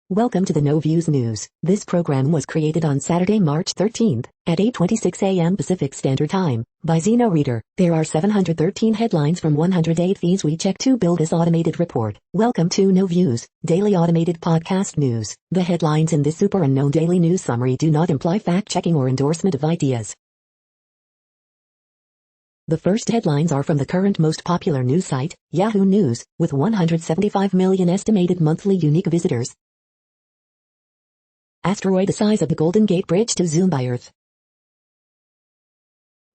Welcome to the No Views News. This program was created on Saturday, March 13th, at 8:26 a.m. Pacific Standard Time, by Zeno Reader. There are 713 headlines from 108 feeds we check to build this automated report. Welcome to No Views, daily automated podcast news. The headlines in this super unknown daily news summary do not imply fact-checking or endorsement of ideas. The first headlines are from the current most popular news site, Yahoo News, with 175 million estimated monthly unique visitors. Asteroid the size of the Golden Gate Bridge to zoom by Earth.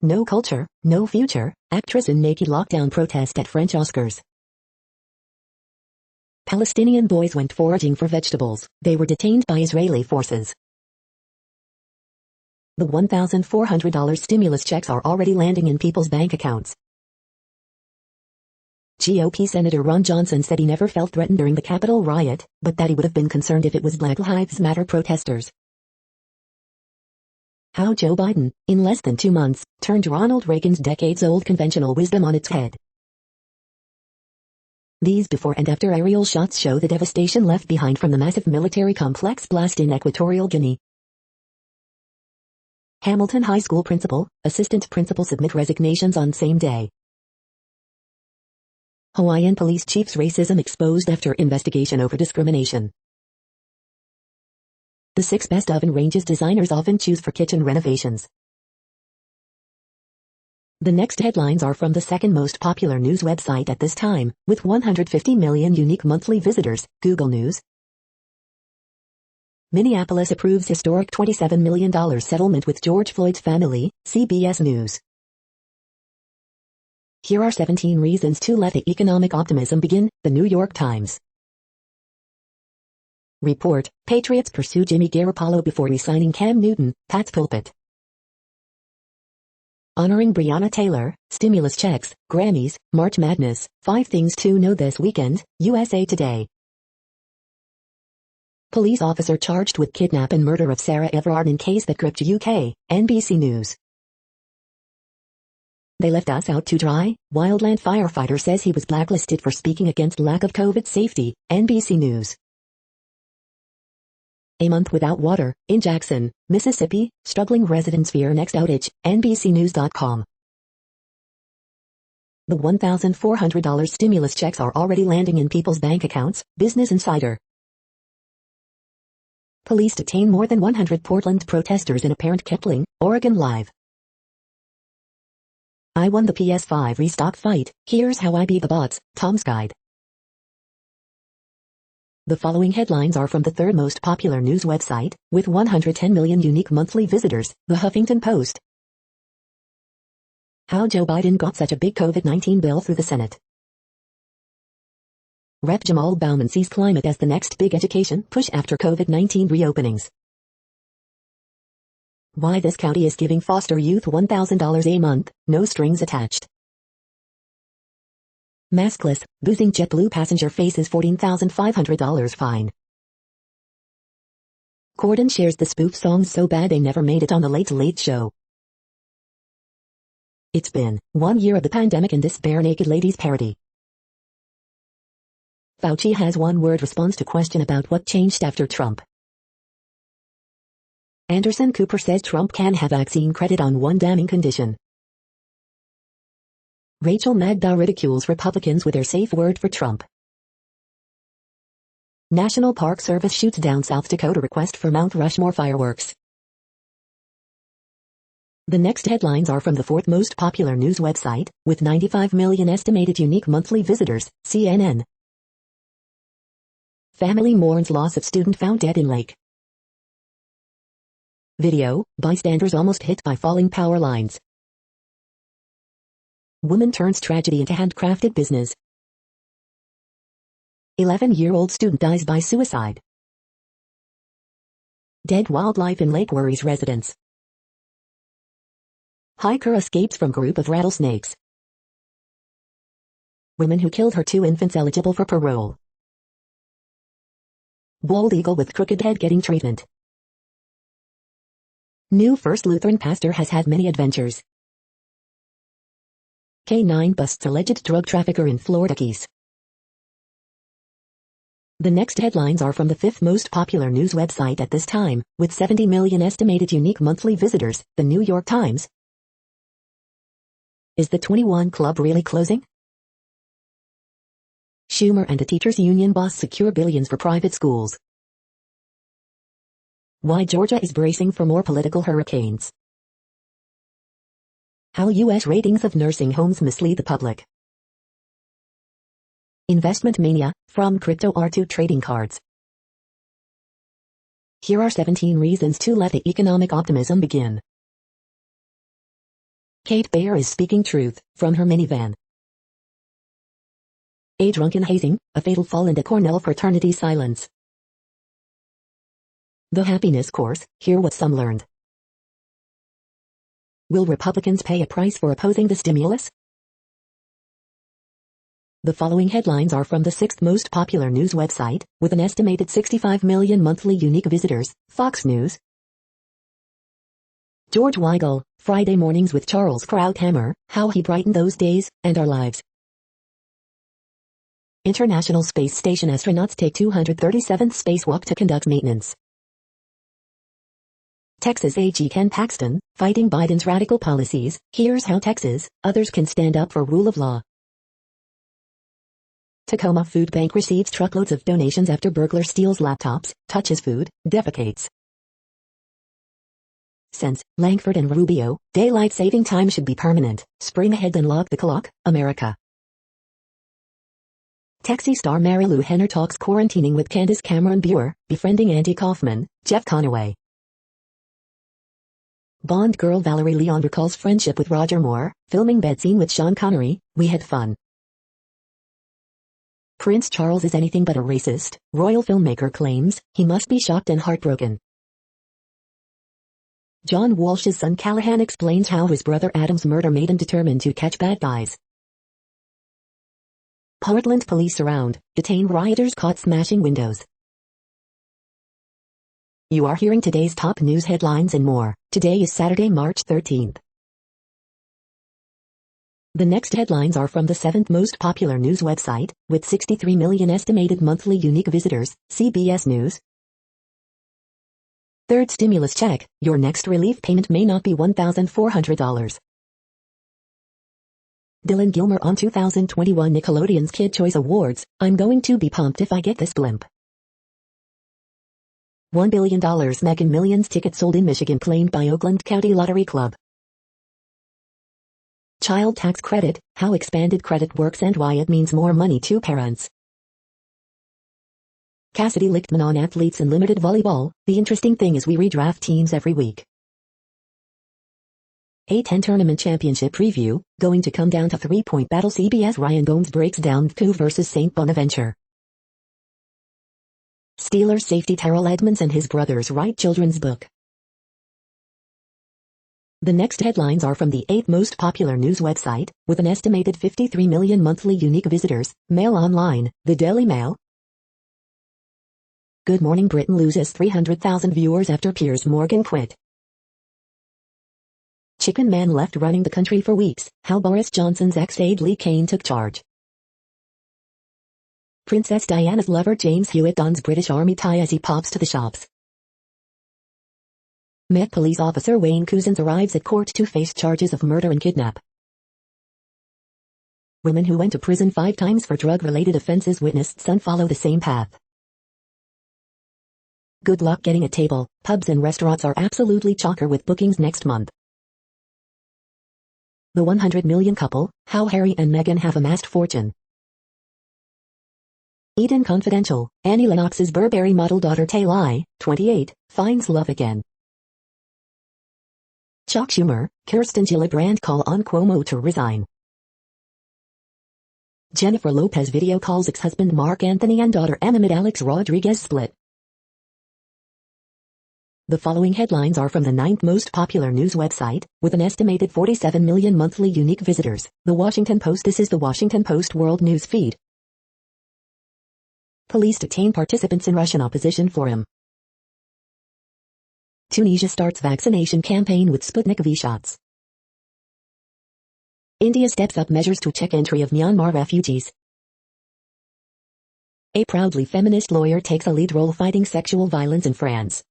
No culture, no future, actress in naked lockdown protest at French Oscars. Palestinian boys went foraging for vegetables. They were detained by Israeli forces. The $1,400 stimulus checks are already landing in people's bank accounts. GOP Senator Ron Johnson said he never felt threatened during the Capitol riot, but that he would have been concerned if it was Black Lives Matter protesters. How Joe Biden, in less than 2 months, turned Ronald Reagan's decades-old conventional wisdom on its head. These before and after aerial shots show the devastation left behind from the massive military complex blast in Equatorial Guinea. Hamilton High School principal, assistant principal submit resignations on same day. Hawaiian police chief's racism exposed after investigation over discrimination. The 6 best oven ranges designers often choose for kitchen renovations. The next headlines are from the second most popular news website at this time, with 150 million unique monthly visitors, Google News. Minneapolis approves historic $27 million settlement with George Floyd's family, CBS News. Here are 17 reasons to let the economic optimism begin, The New York Times. Report, Patriots pursue Jimmy Garoppolo before re-signing Cam Newton, Pat's Pulpit. Honoring Breonna Taylor, stimulus checks, Grammys, March Madness, 5 things to know this weekend, USA Today. Police officer charged with kidnap and murder of Sarah Everard in case that gripped UK, NBC News. They left us out to dry, wildland firefighter says he was blacklisted for speaking against lack of COVID safety, NBC News. A month without water, in Jackson, Mississippi, struggling residents fear next outage, NBCnews.com. The $1,400 stimulus checks are already landing in people's bank accounts, Business Insider. Police detain more than 100 Portland protesters in apparent Kipling, Oregon Live. I won the PS5 restock fight, here's how I beat the bots, Tom's Guide. The following headlines are from the third most popular news website, with 110 million unique monthly visitors, The Huffington Post. How Joe Biden got such a big COVID-19 bill through the Senate. Rep. Jamal Bowman sees climate as the next big education push after COVID-19 reopenings. Why this county is giving foster youth $1,000 a month, no strings attached. Maskless, boozing JetBlue passenger faces $14,500 fine. Corden shares the spoof songs so bad they never made it on the Late Late Show. It's been 1 year of the pandemic and this bare naked ladies parody. Fauci has one-word response to question about what changed after Trump. Anderson Cooper says Trump can have vaccine credit on one damning condition. Rachel Maddow ridicules Republicans with their safe word for Trump. National Park Service shoots down South Dakota request for Mount Rushmore fireworks. The next headlines are from the fourth most popular news website, with 95 million estimated unique monthly visitors, CNN. Family mourns loss of student found dead in lake. Video, bystanders almost hit by falling power lines. Woman turns tragedy into handcrafted business. 11-year-old student dies by suicide. Dead wildlife in lake worries residents. Hiker escapes from group of rattlesnakes. Woman who killed her 2 infants eligible for parole. Bald eagle with crooked head getting treatment. New First Lutheran pastor has had many adventures. K9 busts alleged drug trafficker in Florida Keys. The next headlines are from the fifth most popular news website at this time, with 70 million estimated unique monthly visitors, the New York Times. Is the 21 Club really closing? Schumer and a teachers' union boss secure billions for private schools. Why Georgia is bracing for more political hurricanes. How U.S. ratings of nursing homes mislead the public. Investment mania, from crypto art to trading cards. Here are 17 reasons to let the economic optimism begin. Kate Baer is speaking truth, from her minivan. A drunken hazing, a fatal fall into Cornell fraternity silence. The happiness course, hear what some learned. Will Republicans pay a price for opposing the stimulus? The following headlines are from the sixth most popular news website, with an estimated 65 million monthly unique visitors, Fox News. George Weigel, Friday Mornings with Charles Krauthammer, how he brightened those days, and our lives. International Space Station astronauts take 237th spacewalk to conduct maintenance. Texas AG Ken Paxton, fighting Biden's radical policies, here's how Texas, others can stand up for rule of law. Tacoma Food Bank receives truckloads of donations after burglar steals laptops, touches food, defecates. Since Langford and Rubio, daylight saving time should be permanent, spring ahead and lock the clock, America. Taxi star Marilu Henner talks quarantining with Candace Cameron Bure, befriending Andy Kaufman, Jeff Conaway. Bond girl Valerie Leon recalls friendship with Roger Moore, filming bed scene with Sean Connery, we had fun. Prince Charles is anything but a racist, royal filmmaker claims, he must be shocked and heartbroken. John Walsh's son Callahan explains how his brother Adam's murder made him determined to catch bad guys. Portland police surround, detain rioters caught smashing windows. You are hearing today's top news headlines and more. Today is Saturday, March 13th. The next headlines are from the seventh most popular news website, with 63 million estimated monthly unique visitors, CBS News. Third stimulus check, your next relief payment may not be $1,400. Dylan Gilmer on 2021 Nickelodeon's Kid Choice Awards, I'm going to be pumped if I get this blimp. $1 billion Mega Millions ticket sold in Michigan claimed by Oakland County Lottery Club. Child tax credit, how expanded credit works and why it means more money to parents. Cassidy Lichtman on athletes in limited volleyball, the interesting thing is we redraft teams every week. A10 tournament championship preview, going to come down to 3-point battle. CBS Ryan Gomes breaks down Coup versus St. Bonaventure. Steelers safety Terrell Edmonds and his brothers write children's book. The next headlines are from the eighth most popular news website, with an estimated 53 million monthly unique visitors, Mail Online, the Daily Mail. Good Morning Britain loses 300,000 viewers after Piers Morgan quit. Chicken Man left running the country for weeks, how Boris Johnson's ex-aide Lee Kane took charge. Princess Diana's lover James Hewitt dons British Army tie as he pops to the shops. Met police officer Wayne Couzens arrives at court to face charges of murder and kidnap. Women who went to prison 5 times for drug-related offenses witnessed son follow the same path. Good luck getting a table, pubs and restaurants are absolutely chocker with bookings next month. The 100 million couple, how Harry and Meghan have amassed fortune. Eden Confidential, Annie Lennox's Burberry model daughter Taylai, 28, finds love again. Chuck Schumer, Kirsten Gillibrand call on Cuomo to resign. Jennifer Lopez video calls ex-husband Mark Anthony and daughter Emma amid Alex Rodriguez split. The following headlines are from the ninth most popular news website, with an estimated 47 million monthly unique visitors, The Washington Post. This is the Washington Post World News Feed. Police detain participants in Russian opposition forum. Tunisia starts vaccination campaign with Sputnik V shots. India steps up measures to check entry of Myanmar refugees. A proudly feminist lawyer takes a lead role fighting sexual violence in France.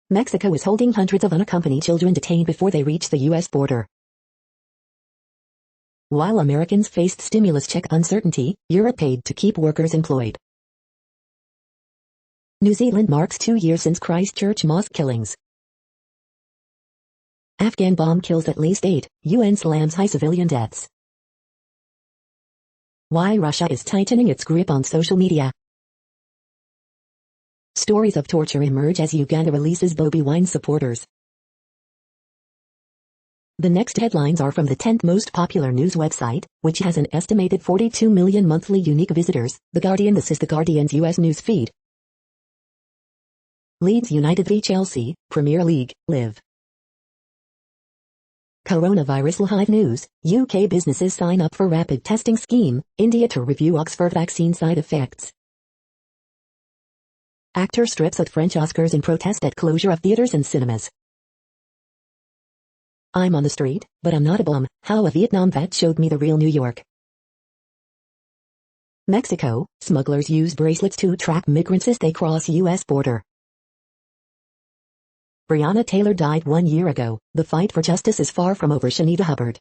Mexico is holding hundreds of unaccompanied children detained before they reach the U.S. border. While Americans faced stimulus check uncertainty, Europe paid to keep workers employed. New Zealand marks 2 years since Christchurch mosque killings. Afghan bomb kills at least 8, UN slams high civilian deaths. Why Russia is tightening its grip on social media. Stories of torture emerge as Uganda releases Bobi Wine supporters. The next headlines are from the 10th most popular news website, which has an estimated 42 million monthly unique visitors, The Guardian. This is The Guardian's US news feed. Leeds United v Chelsea, Premier League, Live. Coronavirus live news, UK businesses sign up for rapid testing scheme, India to review Oxford vaccine side effects. Actor strips at French Oscars in protest at closure of theaters and cinemas. I'm on the street, but I'm not a bum, how a Vietnam vet showed me the real New York. Mexico, smugglers use bracelets to track migrants as they cross U.S. border. Breonna Taylor died 1 year ago. The fight for justice is far from over. Shanita Hubbard.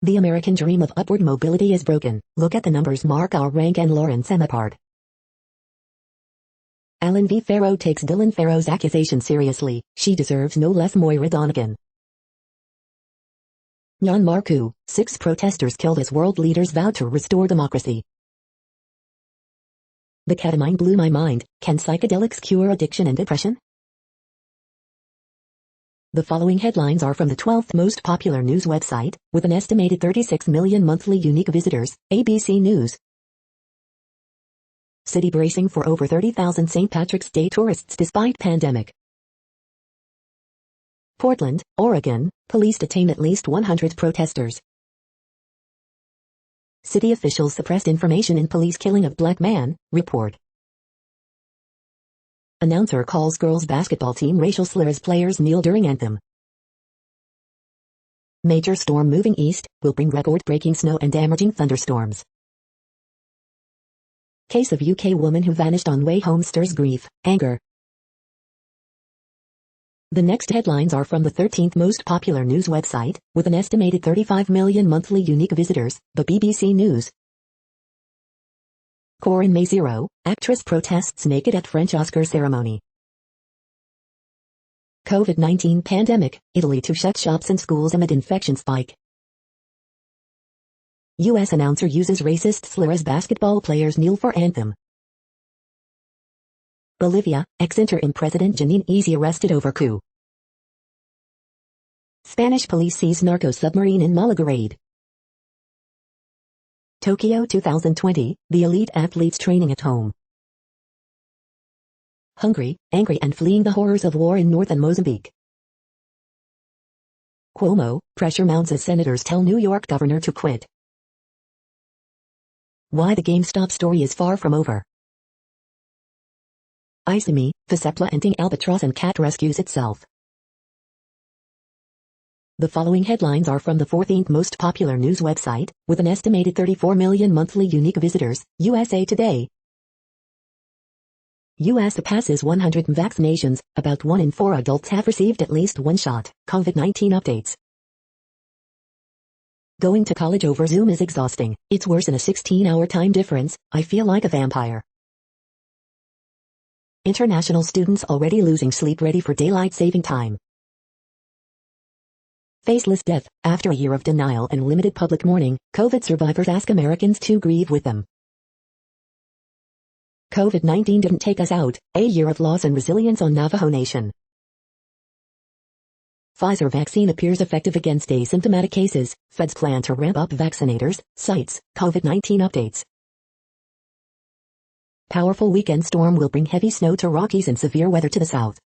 The American dream of upward mobility is broken. Look at the numbers. Mark R. Rank and Lauren Semapard. Alan V. Farrow takes Dylan Farrow's accusation seriously. She deserves no less. Moira Donegan. Nyan Marku, 6 protesters killed as world leaders vowed to restore democracy. The ketamine blew my mind. Can psychedelics cure addiction and depression? The following headlines are from the 12th most popular news website, with an estimated 36 million monthly unique visitors, ABC News. City bracing for over 30,000 St. Patrick's Day tourists despite pandemic. Portland, Oregon, police detain at least 100 protesters. City officials suppressed information in police killing of black man, report. Announcer calls girls basketball team racial slur as players kneel during anthem. Major storm moving east will bring record-breaking snow and damaging thunderstorms. Case of UK woman who vanished on way home stirs grief, anger. The next headlines are from the 13th most popular news website, with an estimated 35 million monthly unique visitors, the BBC News. Corinne Maziero, actress protests naked at French Oscar ceremony. COVID-19 pandemic, Italy to shut shops and schools amid infection spike. U.S. announcer uses racist slur as basketball players kneel for anthem. Bolivia, ex-interim President Janine Easy arrested over coup. Spanish police seize narco submarine in Malaga raid. Tokyo 2020, the elite athletes training at home. Hungry, angry and fleeing the horrors of war in northern Mozambique. Cuomo, pressure mounts as senators tell New York governor to quit. Why the GameStop story is far from over. Isami, Fisepla ending albatross and cat rescues itself. The following headlines are from the 14th most popular news website, with an estimated 34 million monthly unique visitors, USA Today. U.S. passes 100 vaccinations, about 1 in 4 adults have received at least one shot, COVID-19 updates. Going to college over Zoom is exhausting, it's worse than a 16-hour time difference, I feel like a vampire. International students already losing sleep ready for daylight saving time. Faceless death, after a year of denial and limited public mourning, COVID survivors ask Americans to grieve with them. COVID-19 didn't take us out, a year of loss and resilience on Navajo Nation. Pfizer vaccine appears effective against asymptomatic cases, feds plan to ramp up vaccinators, sites, COVID-19 updates. Powerful weekend storm will bring heavy snow to Rockies and severe weather to the south.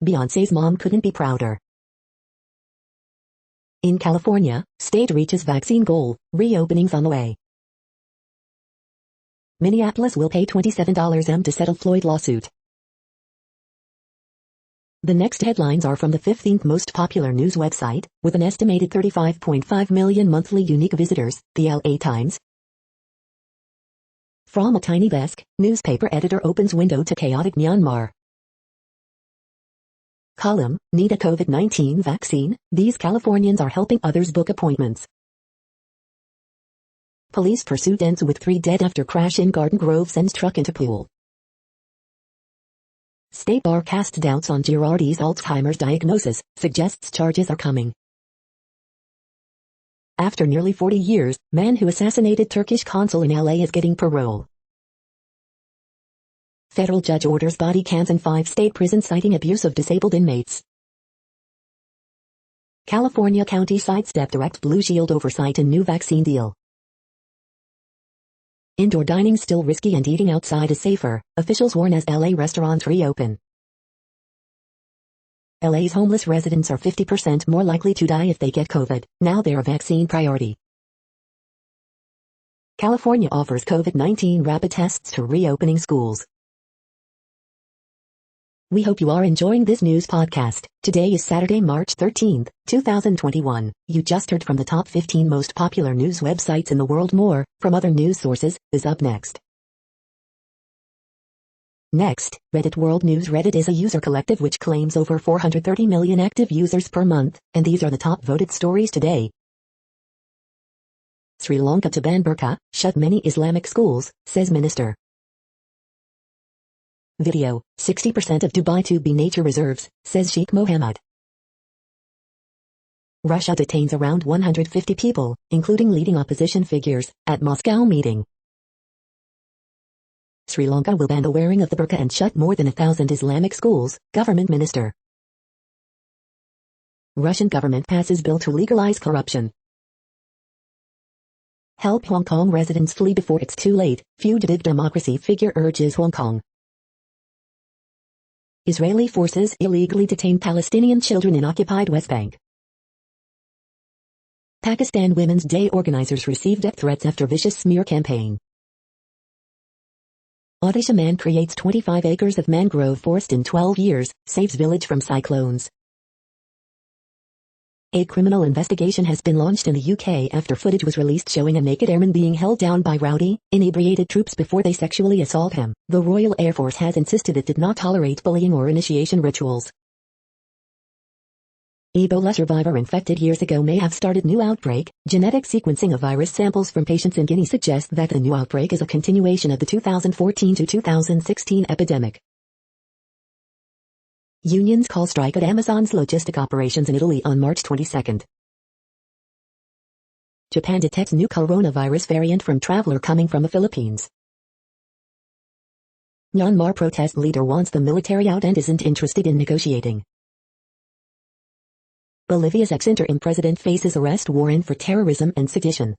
Beyoncé's mom couldn't be prouder. In California, state reaches vaccine goal, reopenings on the way. Minneapolis will pay $27M to settle Floyd lawsuit. The next headlines are from the 15th most popular news website, with an estimated 35.5 million monthly unique visitors, the LA Times. From a tiny desk, newspaper editor opens window to chaotic Myanmar. Column, need a COVID-19 vaccine? These Californians are helping others book appointments. Police pursuit ends with 3 dead after crash in Garden Grove sends truck into pool. State Bar casts doubts on Girardi's Alzheimer's diagnosis, suggests charges are coming. After nearly 40 years, man who assassinated Turkish consul in LA is getting parole. Federal judge orders body cams in 5 state prisons citing abuse of disabled inmates. California county sidestep direct Blue Shield oversight in new vaccine deal. Indoor dining still risky and eating outside is safer, officials warn as LA restaurants reopen. LA's homeless residents are 50% more likely to die if they get COVID, now they're a vaccine priority. California offers COVID-19 rapid tests to reopening schools. We hope you are enjoying this news podcast. Today is Saturday, March 13th, 2021. You just heard from the top 15 most popular news websites in the world. More, from other news sources, is up next. Next, Reddit World News. Reddit is a user collective which claims over 430 million active users per month, and these are the top voted stories today. Sri Lanka to ban burqa, shut many Islamic schools, says minister. Video, 60% of Dubai to be nature reserves, says Sheikh Mohammed. Russia detains around 150 people, including leading opposition figures, at Moscow meeting. Sri Lanka will ban the wearing of the burqa and shut more than 1,000 Islamic schools, government minister. Russian government passes bill to legalize corruption. Help Hong Kong residents flee before it's too late, fugitive democracy figure urges Hong Kong. Israeli forces illegally detain Palestinian children in occupied West Bank. Pakistan Women's Day organizers receive death threats after vicious smear campaign. Odisha man creates 25 acres of mangrove forest in 12 years, saves village from cyclones. A criminal investigation has been launched in the UK after footage was released showing a naked airman being held down by rowdy, inebriated troops before they sexually assault him. The Royal Air Force has insisted it did not tolerate bullying or initiation rituals. Ebola survivor infected years ago may have started new outbreak. Genetic sequencing of virus samples from patients in Guinea suggests that the new outbreak is a continuation of the 2014 to 2016 epidemic. Unions call strike at Amazon's logistic operations in Italy on March 22. Japan detects new coronavirus variant from traveler coming from the Philippines. Myanmar protest leader wants the military out and isn't interested in negotiating. Bolivia's ex-interim president faces arrest warrant for terrorism and sedition.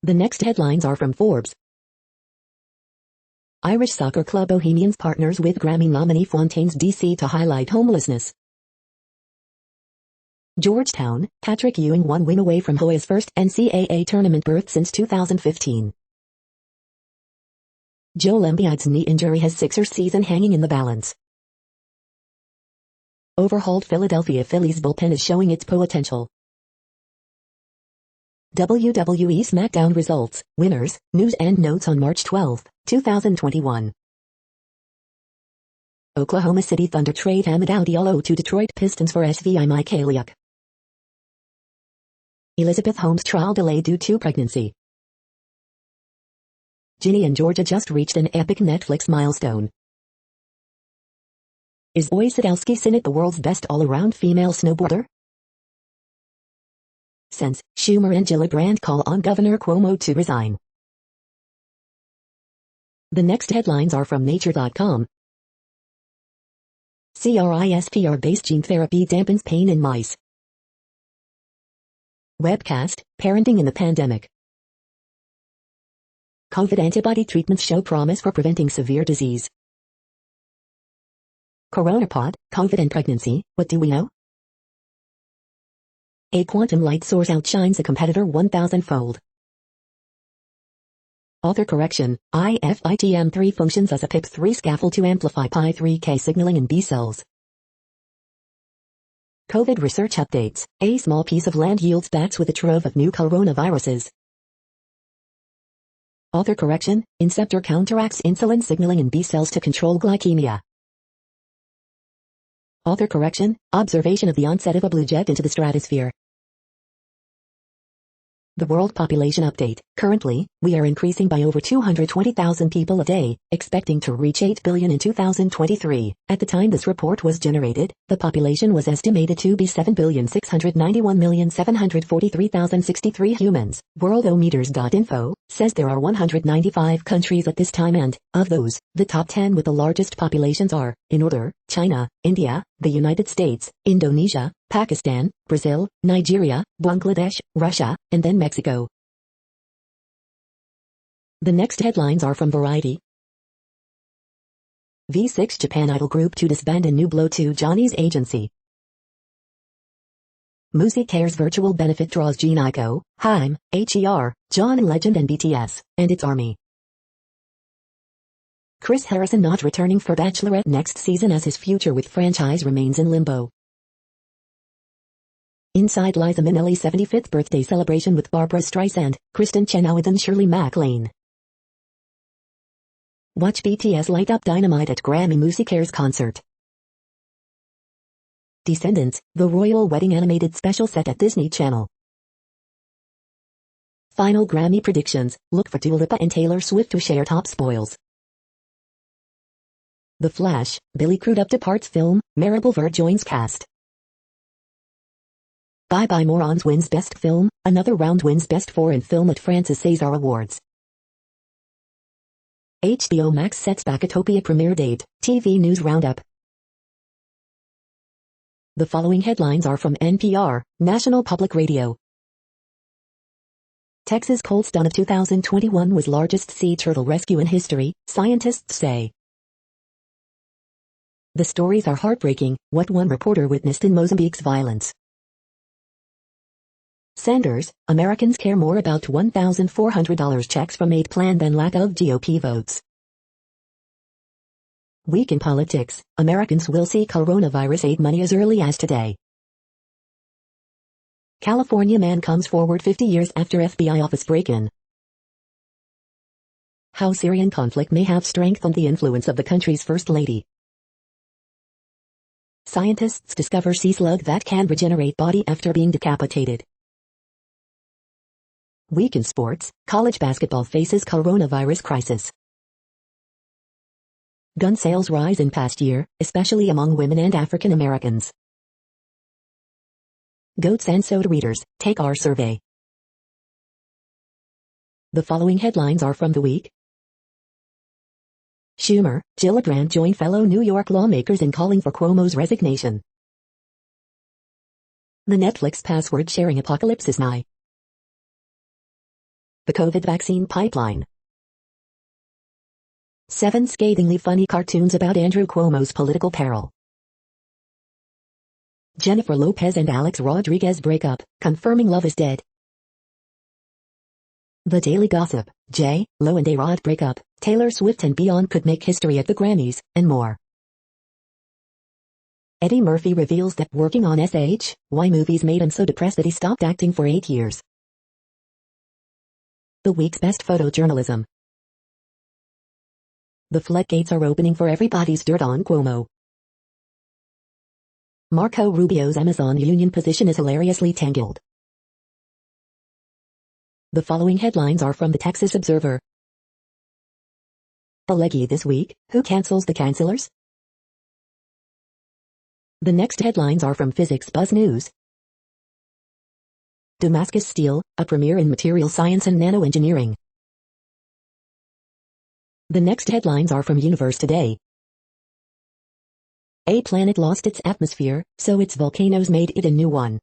The next headlines are from Forbes. Irish soccer club Bohemians partners with Grammy nominee Fontaines DC to highlight homelessness. Georgetown, Patrick Ewing 1 win away from Hoya's first NCAA tournament berth since 2015. Joel Embiid's knee injury has Sixers season hanging in the balance. Overhauled Philadelphia Phillies bullpen is showing its potential. WWE SmackDown results, winners, news and notes on March 12, 2021. Oklahoma City Thunder trade Hamidou Diallo to Detroit Pistons for SVI Mike Aliuk. Elizabeth Holmes trial delay due to pregnancy. Ginny and Georgia just reached an epic Netflix milestone. Is Oy Sadowski Synnott the world's best all-around female snowboarder? Since Schumer and Gillibrand call on Governor Cuomo to resign. The next headlines are from Nature.com. CRISPR-based gene therapy dampens pain in mice. Webcast, Parenting in the Pandemic. COVID antibody treatments show promise for preventing severe disease. Coronapod, COVID and pregnancy, what do we know? A quantum light source outshines a competitor 1,000-fold. Author correction, IFITM3 functions as a PIP3 scaffold to amplify Pi3K signaling in B cells. COVID research updates. A small piece of land yields bats with a trove of new coronaviruses. Author correction, Inceptor counteracts insulin signaling in B cells to control glycemia. Author correction, observation of the onset of a blue jet into the stratosphere. The world population update. Currently, we are increasing by over 220,000 people a day, expecting to reach 8 billion in 2023. At the time this report was generated, the population was estimated to be 7,691,743,063 humans. Worldometers.info says there are 195 countries at this time and, of those, the top 10 with the largest populations are, in order, China, India, the United States, Indonesia, Pakistan, Brazil, Nigeria, Bangladesh, Russia, and then Mexico. The next headlines are from Variety. V6 Japan Idol Group to disband and new blow to Johnny's agency. Musi Cares virtual benefit draws Jin Aiko, Haim, HER, John Legend and BTS, and its army. Chris Harrison not returning for Bachelorette next season as his future with franchise remains in limbo. Inside Liza Minnelli's 75th birthday celebration with Barbra Streisand, Kristen Chenoweth and Shirley MacLaine. Watch BTS light up dynamite at Grammy Musi Cares concert. Descendants, the royal wedding animated special set at Disney Channel. Final Grammy predictions, look for Dua Lipa and Taylor Swift to share top spoils. The Flash, Billy Crudup departs film, Maribel Verdú joins cast. Bye Bye Morons wins Best Film, Another Round wins Best Foreign Film at Francis César Awards. HBO Max sets back Utopia premiere date, TV News Roundup. The following headlines are from NPR, National Public Radio. Texas cold snap of 2021 was largest sea turtle rescue in history, scientists say. The stories are heartbreaking, what one reporter witnessed in Mozambique's violence. Sanders, Americans care more about $1,400 checks from aid plan than lack of GOP votes. Week in politics, Americans will see coronavirus aid money as early as today. California man comes forward 50 years after FBI office break-in. How Syrian conflict may have strengthened the influence of the country's first lady. Scientists discover sea slug that can regenerate body after being decapitated. Week in sports, college basketball faces coronavirus crisis. Gun sales rise in past year, especially among women and African Americans. Goats and soda readers, take our survey. The following headlines are from the week. Schumer, Gillibrand join fellow New York lawmakers in calling for Cuomo's resignation. The Netflix password sharing apocalypse is nigh. The COVID vaccine pipeline. 7 scathingly funny cartoons about Andrew Cuomo's political peril. Jennifer Lopez and Alex Rodriguez break up, confirming love is dead. The Daily Gossip, J.Lo and A-Rod break up, Taylor Swift and Beyonce could make history at the Grammys, and more. Eddie Murphy reveals that working on SHY movies made him so depressed that he stopped acting for 8 years. The week's best photojournalism. The floodgates are opening for everybody's dirt on Cuomo. Marco Rubio's Amazon union position is hilariously tangled. The following headlines are from the Texas Observer. Allegedly this week, who cancels the cancelers? The next headlines are from Physics Buzz News. Damascus Steel, a premier in material science and nanoengineering. The next headlines are from Universe Today. A planet lost its atmosphere, so its volcanoes made it a new one.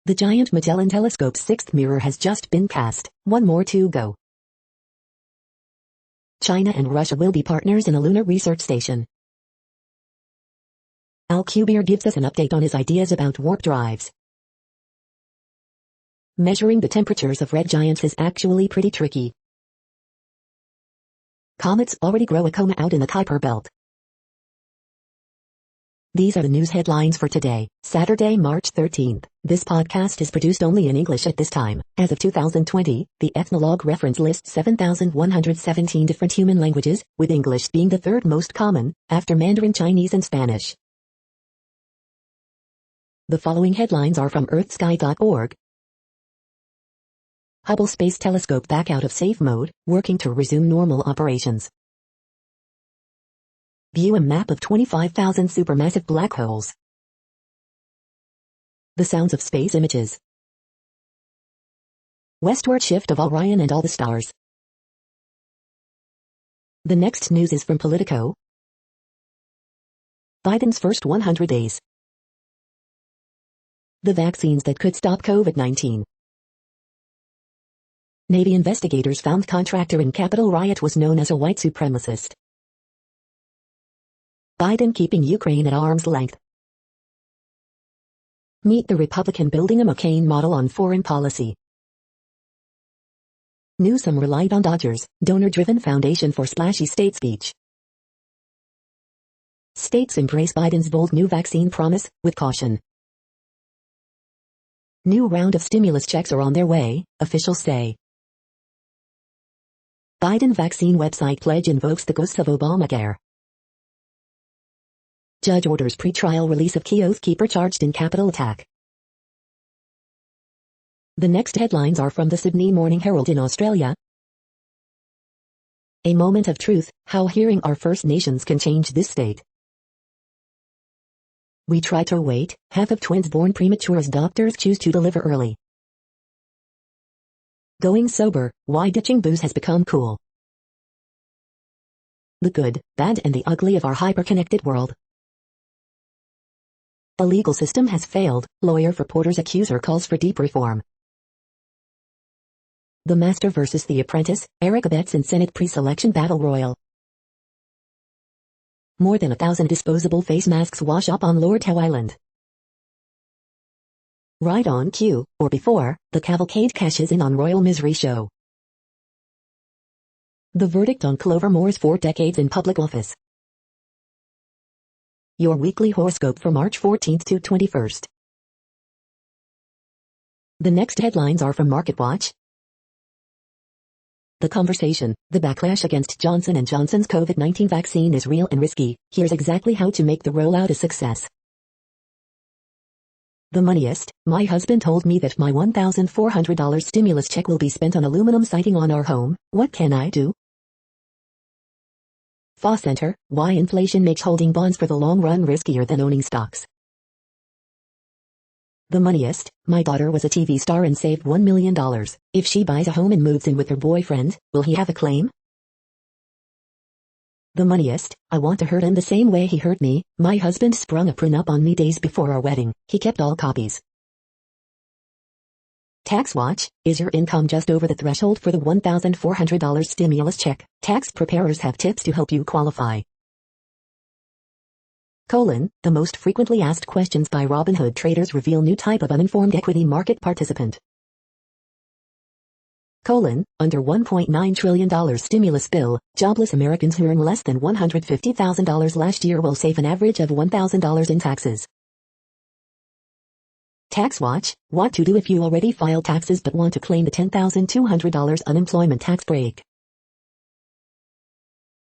The giant Magellan Telescope's 6th mirror has just been cast, one more to go. China and Russia will be partners in a lunar research station. Al Kubir gives us an update on his ideas about warp drives. Measuring the temperatures of red giants is actually pretty tricky. Comets already grow a coma out in the Kuiper belt. These are the news headlines for today, Saturday, March 13th. This podcast is produced only in English at this time. As of 2020, the Ethnologue reference lists 7,117 different human languages, with English being the third most common, after Mandarin Chinese and Spanish. The following headlines are from earthsky.org. Hubble Space Telescope back out of safe mode, working to resume normal operations. View a map of 25,000 supermassive black holes. The sounds of space images. Westward shift of Orion and all the stars. The next news is from Politico. Biden's first 100 days. The vaccines that could stop COVID-19. Navy investigators found contractor in Capitol riot was known as a white supremacist. Biden keeping Ukraine at arm's length. Meet the Republican building a McCain model on foreign policy. Newsom relied on Dodgers, donor-driven foundation for splashy state speech. States embrace Biden's bold new vaccine promise, with caution. New round of stimulus checks are on their way, officials say. Biden vaccine website pledge invokes the ghosts of Obamacare. Judge orders pre-trial release of key oath keeper charged in Capitol attack. The next headlines are from the Sydney Morning Herald in Australia. A moment of truth, how hearing our First Nations can change this state. We try to wait, half of twins born premature as doctors choose to deliver early. Going sober, why ditching booze has become cool. The good, bad and the ugly of our hyper-connected world. The legal system has failed, lawyer for Porter's accuser calls for deep reform. The Master versus the Apprentice, Eric Abetz in Senate pre-selection battle royal. More than 1,000 disposable face masks wash up on Lord Howe Island. Right on cue, or before, the cavalcade cashes in on Royal Misery show. The verdict on Clover Moore's 4 decades in public office. Your weekly horoscope for March 14th to 21st. The next headlines are from MarketWatch. The conversation, the backlash against Johnson & Johnson's COVID-19 vaccine is real and risky. Here's exactly how to make the rollout a success. The Moneyist, my husband told me that my $1,400 stimulus check will be spent on aluminum siding on our home. What can I do? FA Center, why inflation makes holding bonds for the long run riskier than owning stocks. The Moneyist, my daughter was a TV star and saved $1 million. If she buys a home and moves in with her boyfriend, will he have a claim? The Moneyist, I want to hurt him the same way he hurt me. My husband sprung a prenup on me days before our wedding. He kept all copies. Tax Watch, is your income just over the threshold for the $1,400 stimulus check? Tax preparers have tips to help you qualify. The most frequently asked questions by Robinhood traders reveal new type of uninformed equity market participant. Under $1.9 trillion stimulus bill, jobless Americans who earn less than $150,000 last year will save an average of $1,000 in taxes. Tax Watch, what to do if you already filed taxes but want to claim the $10,200 unemployment tax break.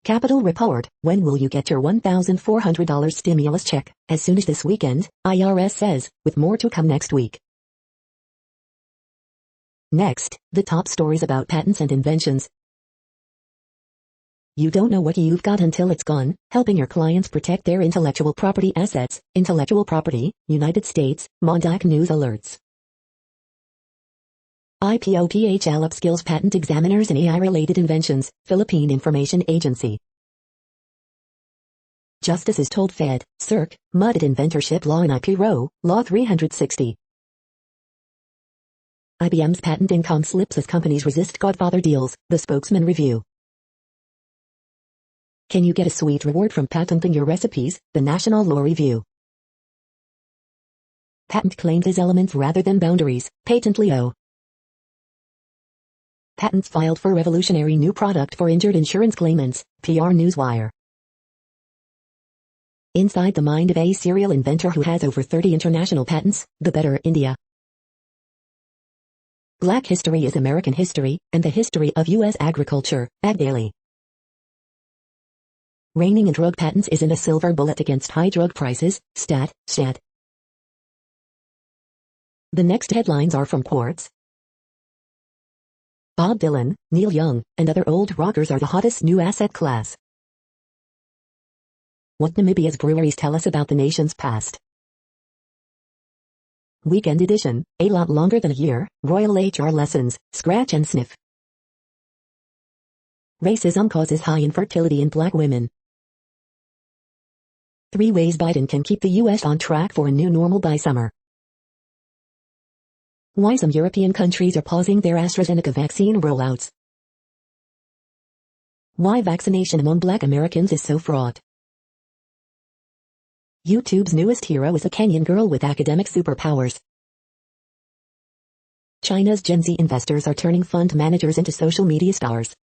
Capital Report, when will you get your $1,400 stimulus check? As soon as this weekend, IRS says, with more to come next week. Next, the top stories about patents and inventions. You don't know what you've got until it's gone, helping your clients protect their intellectual property assets. Intellectual property, United States, Mondac News alerts. IPOPHL upskills patent examiners in AI-related inventions, Philippine Information Agency. Justices told Fed, Circ, mud at inventorship law in IP Row, Law 360. IBM's patent income slips as companies resist Godfather deals, the spokesman review. Can you get a sweet reward from patenting your recipes? The National Law Review. Patent claims as elements rather than boundaries, Patent Leo. Patents filed for revolutionary new product for injured insurance claimants, PR Newswire. Inside the mind of a serial inventor who has over 30 international patents, the better India. Black history is American history, and the history of U.S. agriculture, Ag Daily. Reining in drug patents isn't a silver bullet against high drug prices, stat. The next headlines are from Quartz. Bob Dylan, Neil Young, and other old rockers are the hottest new asset class. What Namibia's breweries tell us about the nation's past. Weekend edition, a lot longer than a year, Royal HR lessons, scratch and sniff. Racism causes high infertility in black women. 3 ways Biden can keep the U.S. on track for a new normal by summer. Why some European countries are pausing their AstraZeneca vaccine rollouts. Why vaccination among black Americans is so fraught. YouTube's newest hero is a Kenyan girl with academic superpowers. China's Gen Z investors are turning fund managers into social media stars.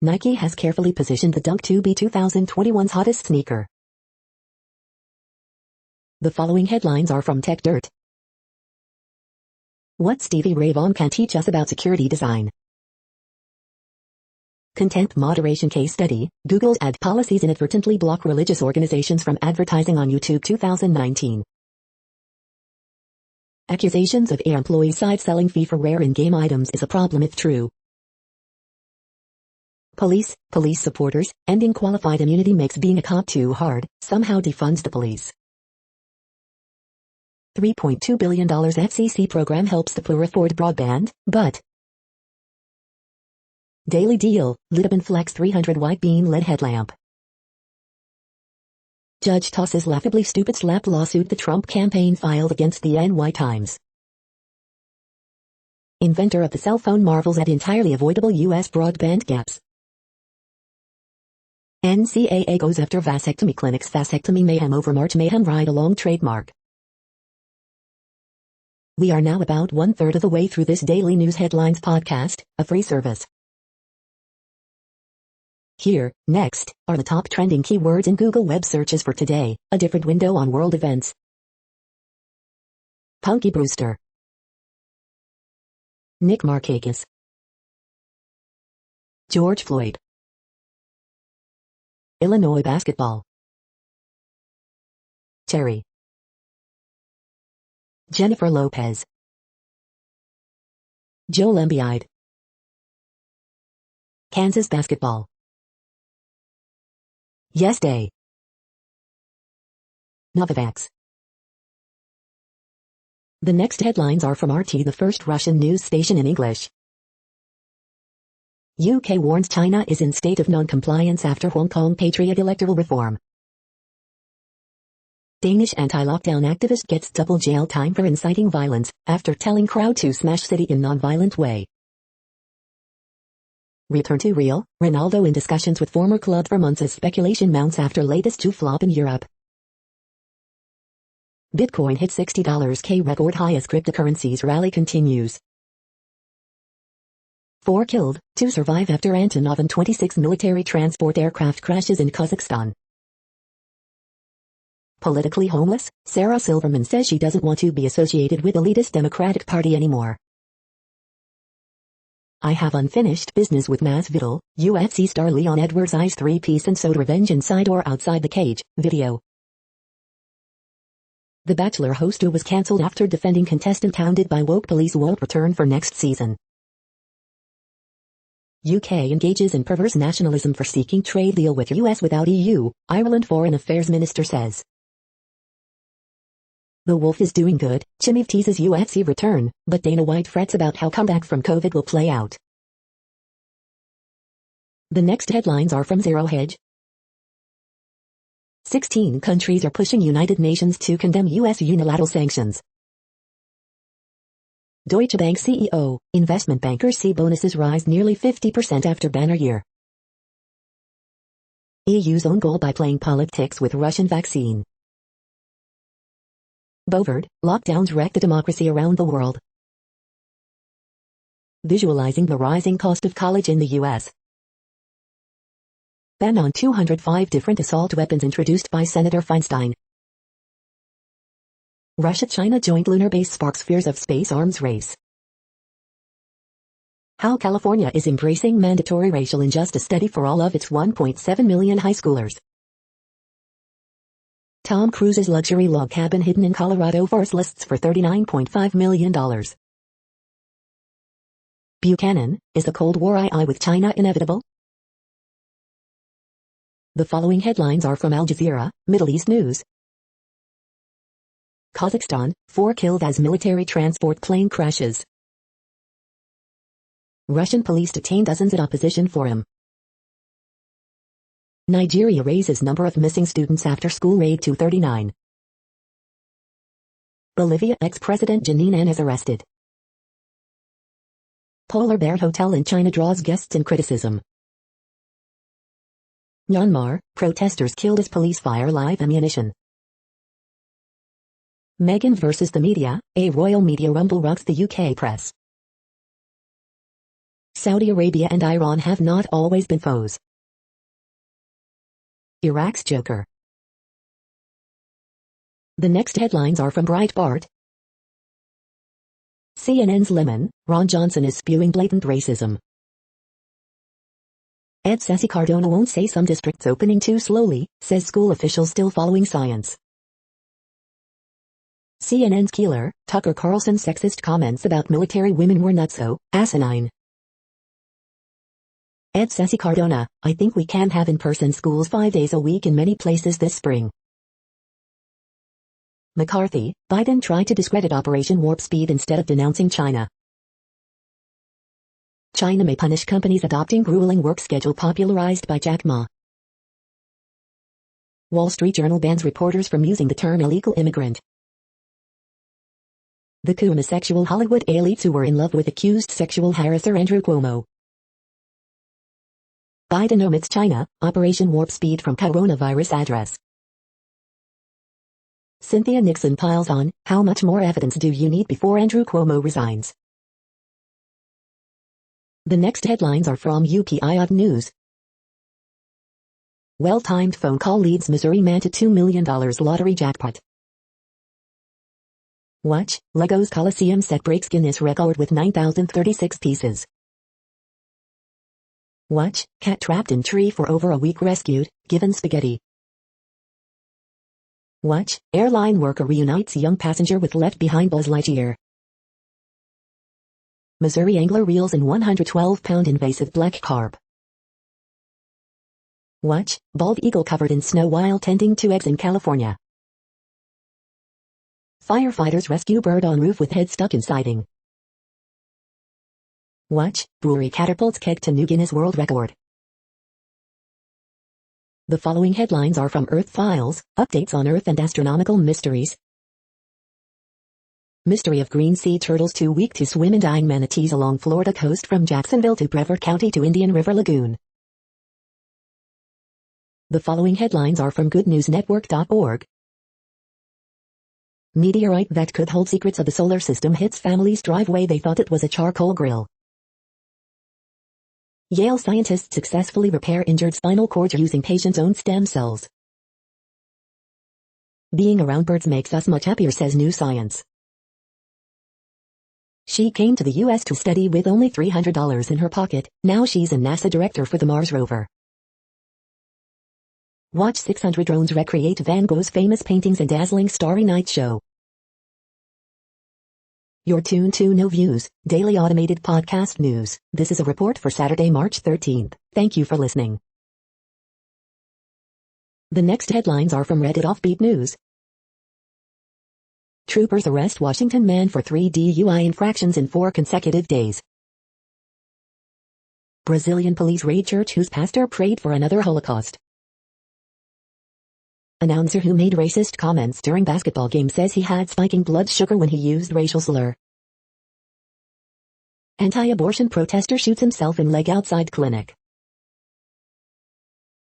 Nike has carefully positioned the Dunk to be 2021's hottest sneaker. The following headlines are from Tech Dirt. What Stevie Ray Vaughan can teach us about security design. Content moderation case study, Google's ad policies inadvertently block religious organizations from advertising on YouTube 2019. Accusations of Air employees side-selling fee for rare in-game items is a problem if true. Police supporters, ending qualified immunity makes being a cop too hard, somehow defunds the police. $3.2 billion FCC program helps the poor afford broadband, but Daily Deal, Litterman flex 300 white beam LED headlamp. Judge tosses laughably stupid slap lawsuit the Trump campaign filed against the NY Times. Inventor of the cell phone marvels at entirely avoidable U.S. broadband gaps. NCAA goes after vasectomy clinics. Vasectomy mayhem over March. Mayhem ride-along trademark. We are now about 1/3 of the way through this daily news headlines podcast, a free service. Here, next, are the top trending keywords in Google web searches for today, a different window on world events. Punky Brewster. Nick Markakis. George Floyd. Illinois basketball. Cherry. Jennifer Lopez. Joel Embiid. Kansas basketball. Yes Day. Novavax. The next headlines are from RT, the first Russian news station in English. UK warns China is in state of non-compliance after Hong Kong Patriot electoral reform. Danish anti-lockdown activist gets double jail time for inciting violence after telling crowd to smash city in non-violent way. Return to real, Ronaldo in discussions with former club for months as speculation mounts after latest two flop in Europe. Bitcoin hit $60K record high as cryptocurrencies rally continues. 4 killed, 2 survive after Antonov and 26 military transport aircraft crashes in Kazakhstan. Politically homeless, Sarah Silverman says she doesn't want to be associated with elitist Democratic Party anymore. I have unfinished business with Masvidal, UFC star Leon Edwards eyes 3-piece and soda revenge inside or outside the cage, video. The Bachelor host who was cancelled after defending contestant hounded by woke police won't return for next season. UK engages in perverse nationalism for seeking trade deal with US without EU, Ireland Foreign Affairs Minister says. The Wolf is doing good, Chimev teases UFC return, but Dana White frets about how comeback from COVID will play out. The next headlines are from Zero Hedge. 16 countries are pushing United Nations to condemn US unilateral sanctions. Deutsche Bank CEO, investment bankers see bonuses rise nearly 50% after banner year. EU's own goal by playing politics with Russian vaccine. Bovard, lockdowns wreck the democracy around the world. Visualizing the rising cost of college in the U.S. Ban on 205 different assault weapons introduced by Senator Feinstein. Russia-China joint lunar base sparks fears of space arms race. How California is embracing mandatory racial injustice study for all of its 1.7 million high schoolers. Tom Cruise's luxury log cabin hidden in Colorado forest lists for $39.5 million. Buchanan, is the Cold War eye with China inevitable? The following headlines are from Al Jazeera, Middle East News. Kazakhstan, 4 killed as military transport plane crashes. Russian police detain dozens in opposition forum. Nigeria raises number of missing students after school raid to 39. Bolivia ex-president Janine Áñez arrested. Polar Bear Hotel in China draws guests and criticism. Myanmar, protesters killed as police fire live ammunition. Meghan versus the media, a royal media rumble rocks the UK press. Saudi Arabia and Iran have not always been foes. Iraq's Joker. The next headlines are from Breitbart. CNN's Lemon, Ron Johnson is spewing blatant racism. Ed Sassy Cardona won't say some districts opening too slowly, says school officials still following science. CNN's Keeler, Tucker Carlson's sexist comments about military women were not so asinine. Ed Sassy Cardona, I think we can have in-person schools 5 days a week in many places this spring. McCarthy, Biden tried to discredit Operation Warp Speed instead of denouncing China. China may punish companies adopting grueling work schedule popularized by Jack Ma. Wall Street Journal bans reporters from using the term illegal immigrant. The homosexual Hollywood elites who were in love with accused sexual harasser Andrew Cuomo. Biden omits China, Operation Warp Speed from coronavirus address. Cynthia Nixon piles on, how much more evidence do you need before Andrew Cuomo resigns? The next headlines are from UPI News. Well-timed phone call leads Missouri man to $2 million lottery jackpot. Watch, Lego's Coliseum set breaks Guinness record with 9,036 pieces. Watch, cat trapped in tree for over a week rescued, given spaghetti. Watch, airline worker reunites young passenger with left behind Buzz Lightyear. Missouri angler reels in 112-pound invasive black carp. Watch, bald eagle covered in snow while tending to eggs in California. Firefighters rescue bird on roof with head stuck in siding. Watch, brewery catapults keg to new Guinness World Record. The following headlines are from Earth Files, updates on Earth and astronomical mysteries. Mystery of green sea turtles too weak to swim and dying manatees along Florida coast from Jacksonville to Brevard County to Indian River Lagoon. The following headlines are from goodnewsnetwork.org. Meteorite that could hold secrets of the solar system hits family's driveway. They thought it was a charcoal grill. Yale scientists successfully repair injured spinal cord using patient's own stem cells. Being around birds makes us much happier, says New Science. She came to the U.S. to study with only $300 in her pocket. Now she's a NASA director for the Mars rover. Watch 600 drones recreate Van Gogh's famous paintings and dazzling starry night show. You're tuned to No Views, daily automated podcast news. This is a report for Saturday, March 13th. Thank you for listening. The next headlines are from Reddit Offbeat News. Troopers arrest Washington man for 3 DUI infractions in 4 consecutive days. Brazilian police raid church whose pastor prayed for another Holocaust. Announcer who made racist comments during basketball game says he had spiking blood sugar when he used racial slur. Anti-abortion protester shoots himself in leg outside clinic.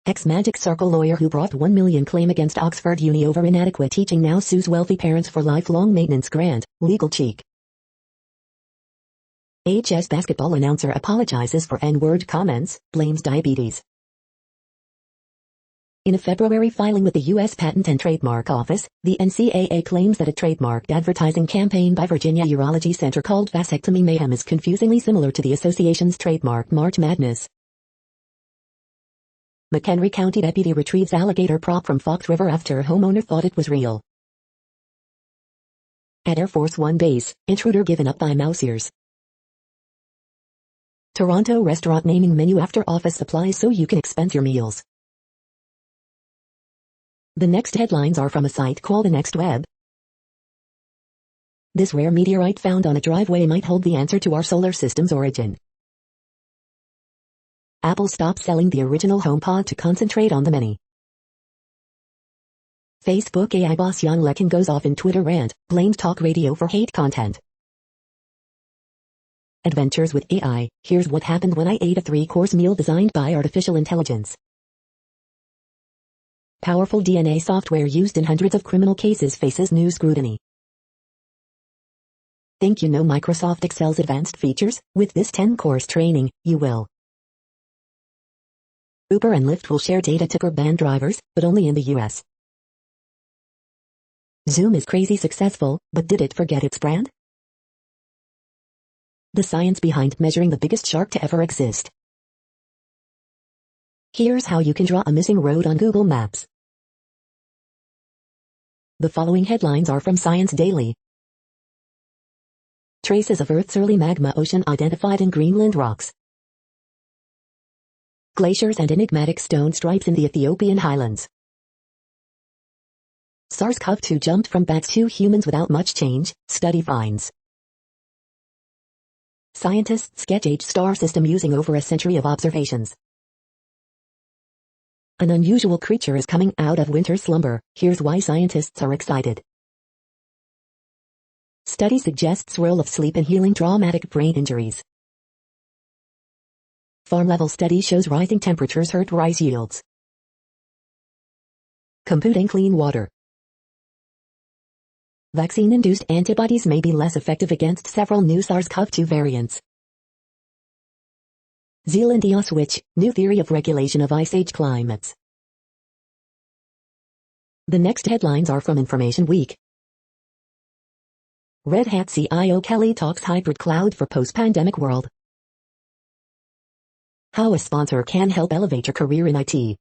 Ex-Magic Circle lawyer who brought $1 million claim against Oxford Uni over inadequate teaching now sues wealthy parents for lifelong maintenance grant. Legal cheek. HS basketball announcer apologizes for N-word comments, blames diabetes. In a February filing with the U.S. Patent and Trademark Office, the NCAA claims that a trademarked advertising campaign by Virginia Urology Center called Vasectomy Mayhem is confusingly similar to the association's trademark March Madness. McHenry County deputy retrieves alligator prop from Fox River after homeowner thought it was real. At Air Force One base, intruder given up by mouse ears. Toronto restaurant naming menu after office supplies so you can expense your meals. The next headlines are from a site called The Next Web. This rare meteorite found on a driveway might hold the answer to our solar system's origin. Apple stops selling the original HomePod to concentrate on the many. Facebook AI boss Jan LeCun goes off in Twitter rant, blames talk radio for hate content. Adventures with AI, here's what happened when I ate a 3-course meal designed by artificial intelligence. Powerful DNA software used in hundreds of criminal cases faces new scrutiny. Think you know Microsoft Excel's advanced features? With this 10-course training, you will. Uber and Lyft will share data to curb ban drivers, but only in the US. Zoom is crazy successful, but did it forget its brand? The science behind measuring the biggest shark to ever exist. Here's how you can draw a missing road on Google Maps. The following headlines are from Science Daily. Traces of Earth's early magma ocean identified in Greenland rocks. Glaciers and enigmatic stone stripes in the Ethiopian highlands. SARS-CoV-2 jumped from bats to humans without much change, study finds. Scientists sketch age star system using over a century of observations. An unusual creature is coming out of winter slumber, here's why scientists are excited. Study suggests role of sleep in healing traumatic brain injuries. Farm-level study shows rising temperatures hurt rice yields. Computing clean water. Vaccine-induced antibodies may be less effective against several new SARS-CoV-2 variants. Zealandia switch, new theory of regulation of ice age climates. The next headlines are from Information Week. Red Hat CIO Kelly talks hybrid cloud for post-pandemic world. How a sponsor can help elevate your career in IT.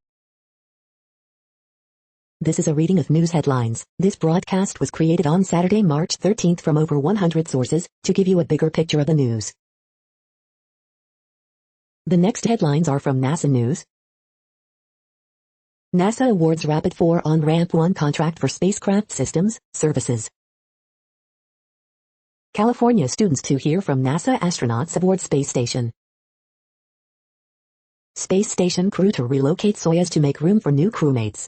This is a reading of news headlines. This broadcast was created on Saturday, March 13th from over 100 sources, to give you a bigger picture of the news. The next headlines are from NASA News. NASA awards Rapid 4 on-ramp 1 contract for spacecraft systems, services. California students to hear from NASA astronauts aboard space station. Space station crew to relocate Soyuz to make room for new crewmates.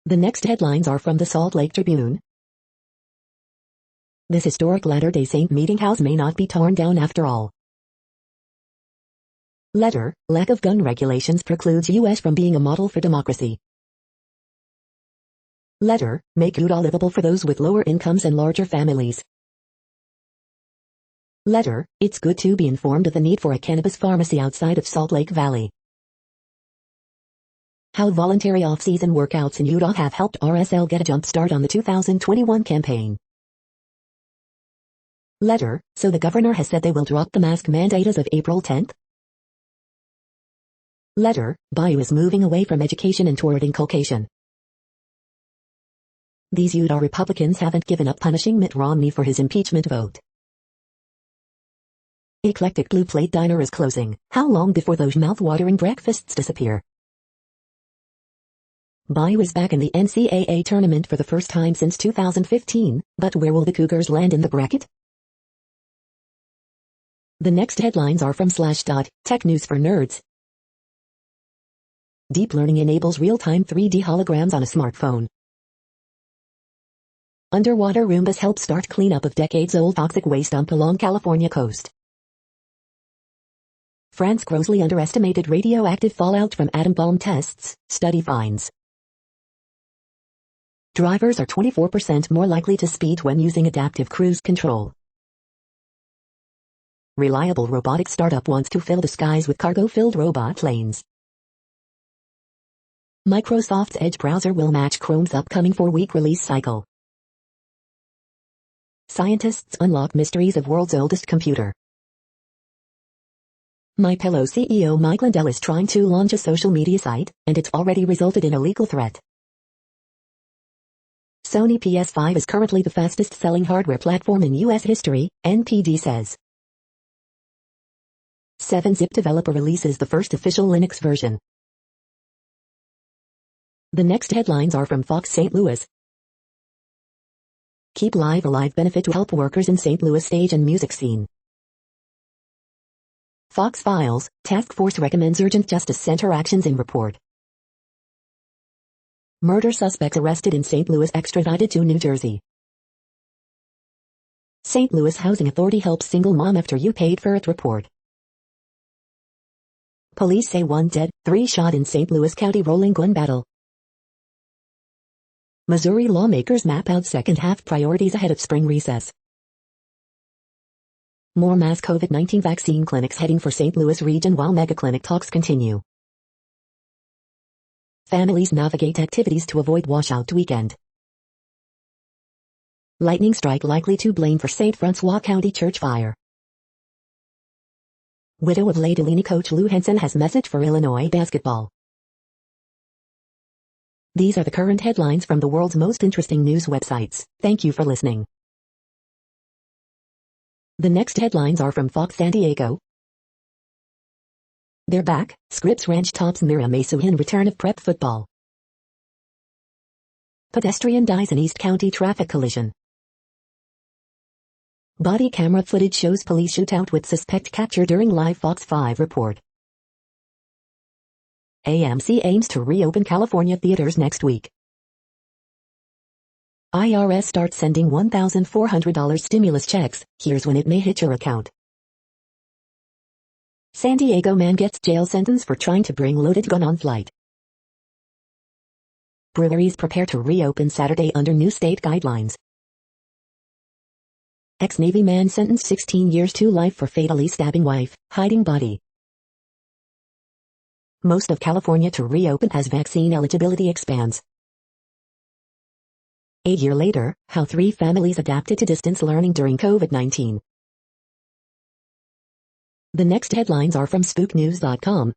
The next headlines are from the Salt Lake Tribune. This historic Latter-day Saint meeting house may not be torn down after all. Letter, lack of gun regulations precludes U.S. from being a model for democracy. Letter, make Utah livable for those with lower incomes and larger families. Letter, it's good to be informed of the need for a cannabis pharmacy outside of Salt Lake Valley. How voluntary off-season workouts in Utah have helped RSL get a jump start on the 2021 campaign. Letter, so the governor has said they will drop the mask mandate as of April 10th? Letter, Bayou is moving away from education and toward inculcation. These Utah Republicans haven't given up punishing Mitt Romney for his impeachment vote. Eclectic Blue Plate Diner is closing. How long before those mouth-watering breakfasts disappear? Bayou is back in the NCAA tournament for the first time since 2015, but where will the Cougars land in the bracket? The next headlines are from Slashdot, tech news for nerds. Deep learning enables real-time 3D holograms on a smartphone. Underwater Roombas help start cleanup of decades-old toxic waste dump along California coast. France grossly underestimated radioactive fallout from atom bomb tests, study finds. Drivers are 24% more likely to speed when using adaptive cruise control. Reliable robotic startup wants to fill the skies with cargo-filled robot planes. Microsoft's Edge browser will match Chrome's upcoming 4-week release cycle. Scientists unlock mysteries of world's oldest computer. MyPillow CEO Mike Lindell is trying to launch a social media site, and it's already resulted in a legal threat. Sony PS5 is currently the fastest-selling hardware platform in U.S. history, NPD says. 7-Zip developer releases the first official Linux version. The next headlines are from Fox St. Louis. Keep Live Alive benefit to help workers in St. Louis stage and music scene. Fox Files, Task Force recommends urgent Justice Center actions in report. Murder suspects arrested in St. Louis extradited to New Jersey. St. Louis Housing Authority helps single mom after you paid for it report. Police say 1 dead, 3 shot in St. Louis County rolling gun battle. Missouri lawmakers map out second-half priorities ahead of spring recess. More mass COVID-19 vaccine clinics heading for St. Louis region while mega-clinic talks continue. Families navigate activities to avoid washout weekend. Lightning strike likely to blame for St. Francois County church fire. Widow of late Illini coach Lou Henson has message for Illinois basketball. These are the current headlines from the world's most interesting news websites. Thank you for listening. The next headlines are from Fox San Diego. They're back. Scripps Ranch tops Mira Mesa in return of prep football. Pedestrian dies in East County traffic collision. Body camera footage shows police shootout with suspect captured during live Fox 5 report. AMC aims to reopen California theaters next week. IRS starts sending $1,400 stimulus checks. Here's when it may hit your account. San Diego man gets jail sentence for trying to bring loaded gun on flight. Breweries prepare to reopen Saturday under new state guidelines. Ex-Navy man sentenced 16 years to life for fatally stabbing wife, hiding body. Most of California to reopen as vaccine eligibility expands. A year later, how 3 families adapted to distance learning during COVID-19. The next headlines are from SpookNews.com.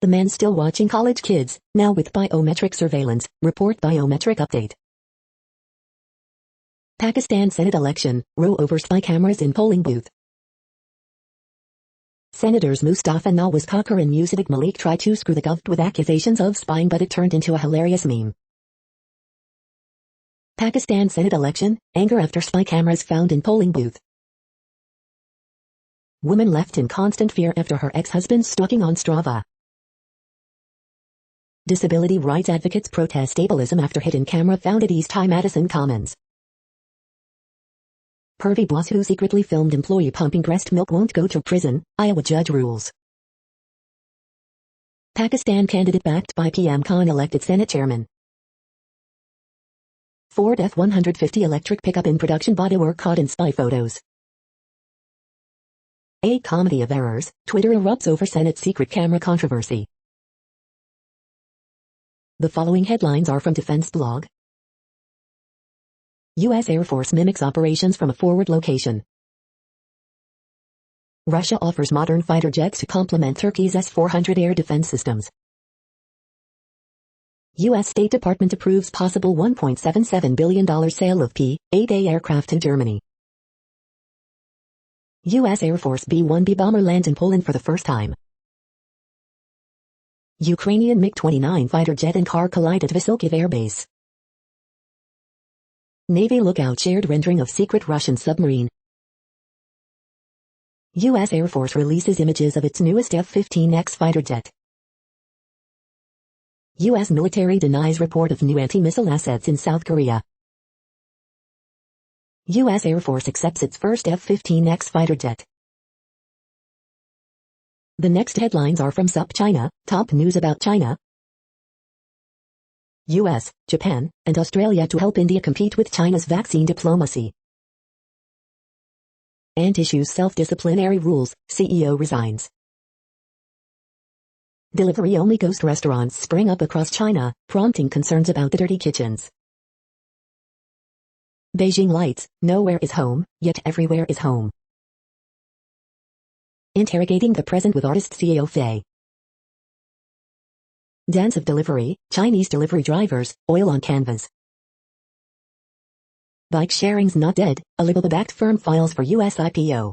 The man still watching college kids, now with biometric surveillance, report biometric update. Pakistan Senate election, row over spy cameras in polling booth. Senators Mustafa Nawaz Kakar and Musaddiq Malik try to screw the gov with accusations of spying, but it turned into a hilarious meme. Pakistan Senate election, anger after spy cameras found in polling booth. Woman left in constant fear after her ex-husband stalking on Strava. Disability rights advocates protest ableism after hidden camera found at East High Madison Commons. Pervy boss who secretly filmed employee pumping breast milk won't go to prison, Iowa judge rules. Pakistan candidate backed by PM Khan elected Senate chairman. Ford F-150 electric pickup in production bodywork caught in spy photos. A comedy of errors, Twitter erupts over Senate secret camera controversy. The following headlines are from Defense Blog. U.S. Air Force mimics operations from a forward location. Russia offers modern fighter jets to complement Turkey's S-400 air defense systems. U.S. State Department approves possible $1.77 billion sale of P-8A aircraft to Germany. U.S. Air Force B-1B bomber lands in Poland for the first time. Ukrainian MiG-29 fighter jet and car collide at Vasilkiv Air Base. Navy lookout shared rendering of secret Russian submarine. U.S. Air Force releases images of its newest F-15X fighter jet. U.S. military denies report of new anti-missile assets in South Korea. U.S. Air Force accepts its first F-15X fighter jet. The next headlines are from SupChina, top news about China. U.S., Japan, and Australia to help India compete with China's vaccine diplomacy. Ant issues self-disciplinary rules, CEO resigns. Delivery-only ghost restaurants spring up across China, prompting concerns about the dirty kitchens. Beijing lights, nowhere is home, yet everywhere is home. Interrogating the present with artist CEO Fei. Dance of delivery, Chinese delivery drivers, oil on canvas. Bike sharing's not dead, Alibaba-backed firm files for US IPO.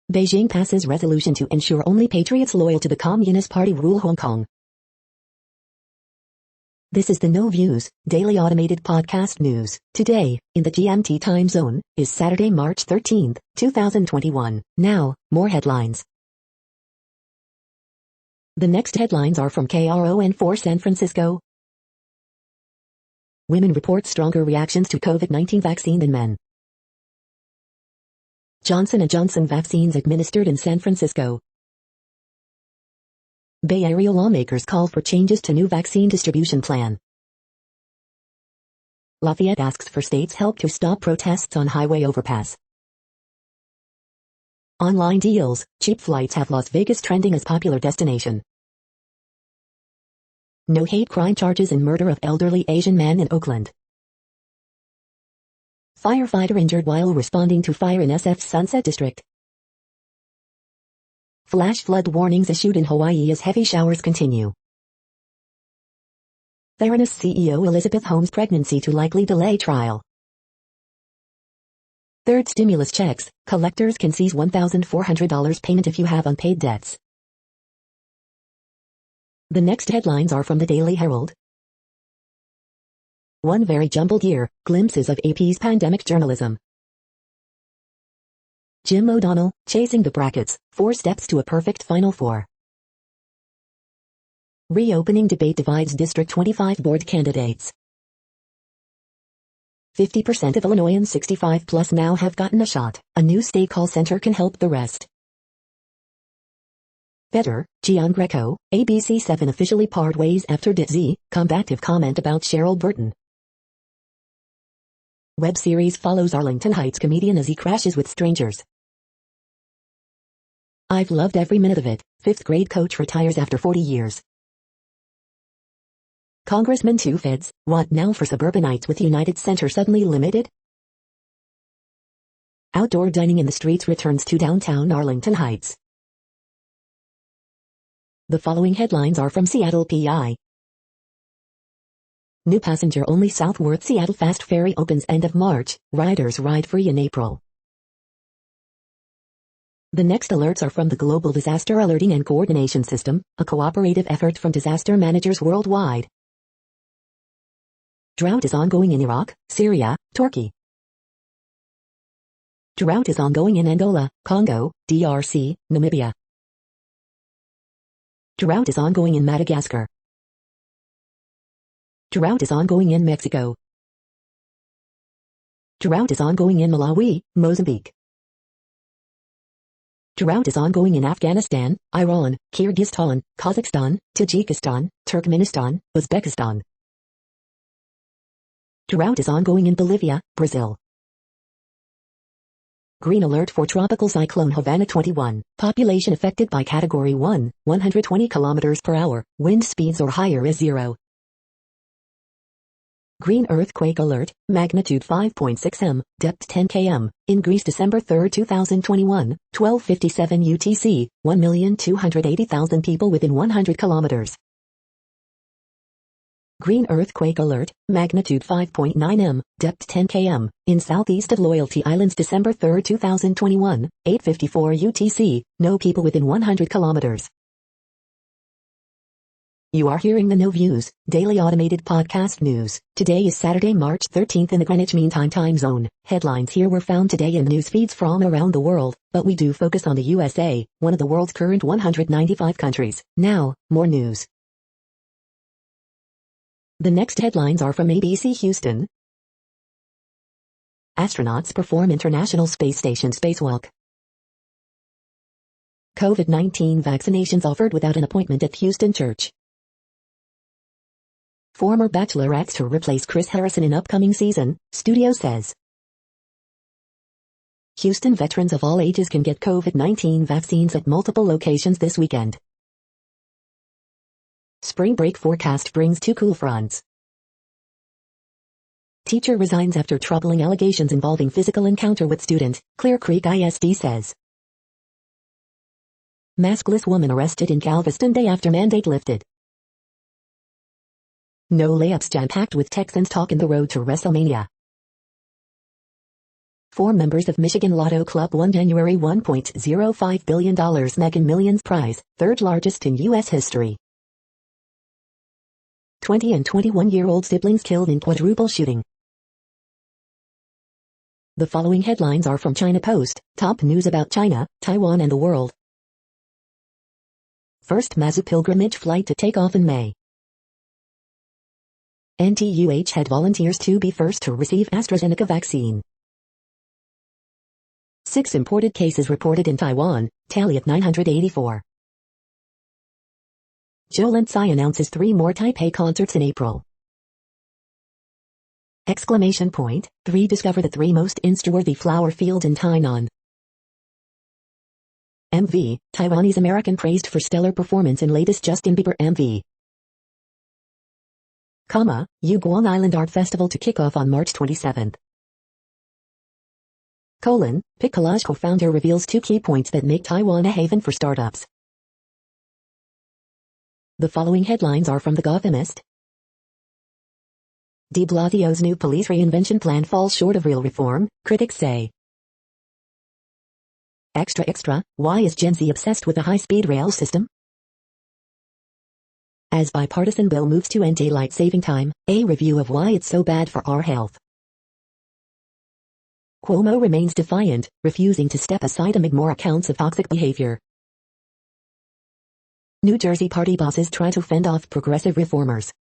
Beijing passes resolution to ensure only patriots loyal to the Communist Party rule Hong Kong. This is the No Views, daily automated podcast news. Today, in the GMT time zone, is Saturday, March 13, 2021. Now, more headlines. The next headlines are from KRON4 San Francisco. Women report stronger reactions to COVID-19 vaccine than men. Johnson & Johnson vaccines administered in San Francisco. Bay Area lawmakers call for changes to new vaccine distribution plan. Lafayette asks for states' help to stop protests on highway overpass. Online deals, cheap flights have Las Vegas trending as popular destination. No hate crime charges in murder of elderly Asian man in Oakland. Firefighter injured while responding to fire in SF's Sunset District. Flash flood warnings issued in Hawaii as heavy showers continue. Theranos CEO Elizabeth Holmes' pregnancy to likely delay trial. Third stimulus checks, collectors can seize $1,400 payment if you have unpaid debts. The next headlines are from the Daily Herald. One very jumbled year, glimpses of AP's pandemic journalism. Jim O'Donnell, chasing the brackets, 4 steps to a perfect Final Four. Reopening debate divides District 25 board candidates. 50% of Illinoisans 65 plus now have gotten a shot. A new state call center can help the rest. Better, Gian Greco, ABC7 officially parted ways after Dizzy, combative comment about Cheryl Burton. Web series follows Arlington Heights comedian as he crashes with strangers. I've loved every minute of it. 5th grade coach retires after 40 years. Congressman 2 feds, what now for suburbanites with United Center suddenly limited? Outdoor dining in the streets returns to downtown Arlington Heights. The following headlines are from Seattle PI. New passenger-only Southworth Seattle Fast Ferry opens end of March, riders ride free in April. The next alerts are from the Global Disaster Alerting and Coordination System, a cooperative effort from disaster managers worldwide. Drought is ongoing in Iraq, Syria, Turkey. Drought is ongoing in Angola, Congo, DRC, Namibia. Drought is ongoing in Madagascar. Drought is ongoing in Mexico. Drought is ongoing in Malawi, Mozambique. Drought is ongoing in Afghanistan, Iran, Kyrgyzstan, Kazakhstan, Tajikistan, Turkmenistan, Uzbekistan. Drought is ongoing in Bolivia, Brazil. Green alert for tropical cyclone Havana 21. Population affected by Category 1, 120 km per hour, wind speeds or higher is 0. Green earthquake alert, magnitude 5.6 m, depth 10 km, in Greece December 3, 2021, 12:57 UTC, 1,280,000 people within 100 kilometers. Green earthquake alert, magnitude 5.9 m, depth 10 km, in southeast of Loyalty Islands December 3, 2021, 8:54 UTC, no people within 100 kilometers. You are hearing the No Views, daily automated podcast news. Today is Saturday, March 13th in the Greenwich Mean Time time zone. Headlines here were found today in news feeds from around the world, but we do focus on the USA, one of the world's current 195 countries. Now, more news. The next headlines are from ABC Houston. Astronauts perform International Space Station spacewalk. COVID-19 vaccinations offered without an appointment at Houston Church. Former Bachelorette to replace Chris Harrison in upcoming season, studio says. Houston veterans of all ages can get COVID-19 vaccines at multiple locations this weekend. Spring break forecast brings two cool fronts. Teacher resigns after troubling allegations involving physical encounter with student, Clear Creek ISD says. Maskless woman arrested in Galveston day after mandate lifted. No layups jam-packed with Texans talking the road to WrestleMania. 4 members of Michigan Lotto Club won January $1.05 billion Mega Millions prize, third largest in U.S. history. 20 and 21-year-old siblings killed in quadruple shooting. The following headlines are from China Post, top news about China, Taiwan and the world. First Mazu pilgrimage flight to take off in May. NTUH had volunteers to be first to receive AstraZeneca vaccine. 6 imported cases reported in Taiwan, tally at 984. Jolene Tsai announces 3 more Taipei concerts in April. 3 discover the 3 most Insta-worthy flower fields in Tainan. MV, Taiwanese American praised for stellar performance in latest Justin Bieber MV. Guam Island Art Festival to kick off on March 27th. Pic Collage co-founder reveals 2 key points that make Taiwan a haven for startups. The following headlines are from The Gothamist. De Blasio's new police reinvention plan falls short of real reform, critics say. Extra, why is Gen Z obsessed with a high-speed rail system? As bipartisan bill moves to end daylight saving time, a review of why it's so bad for our health. Cuomo remains defiant, refusing to step aside amid more accounts of toxic behavior. New Jersey party bosses try to fend off progressive reformers.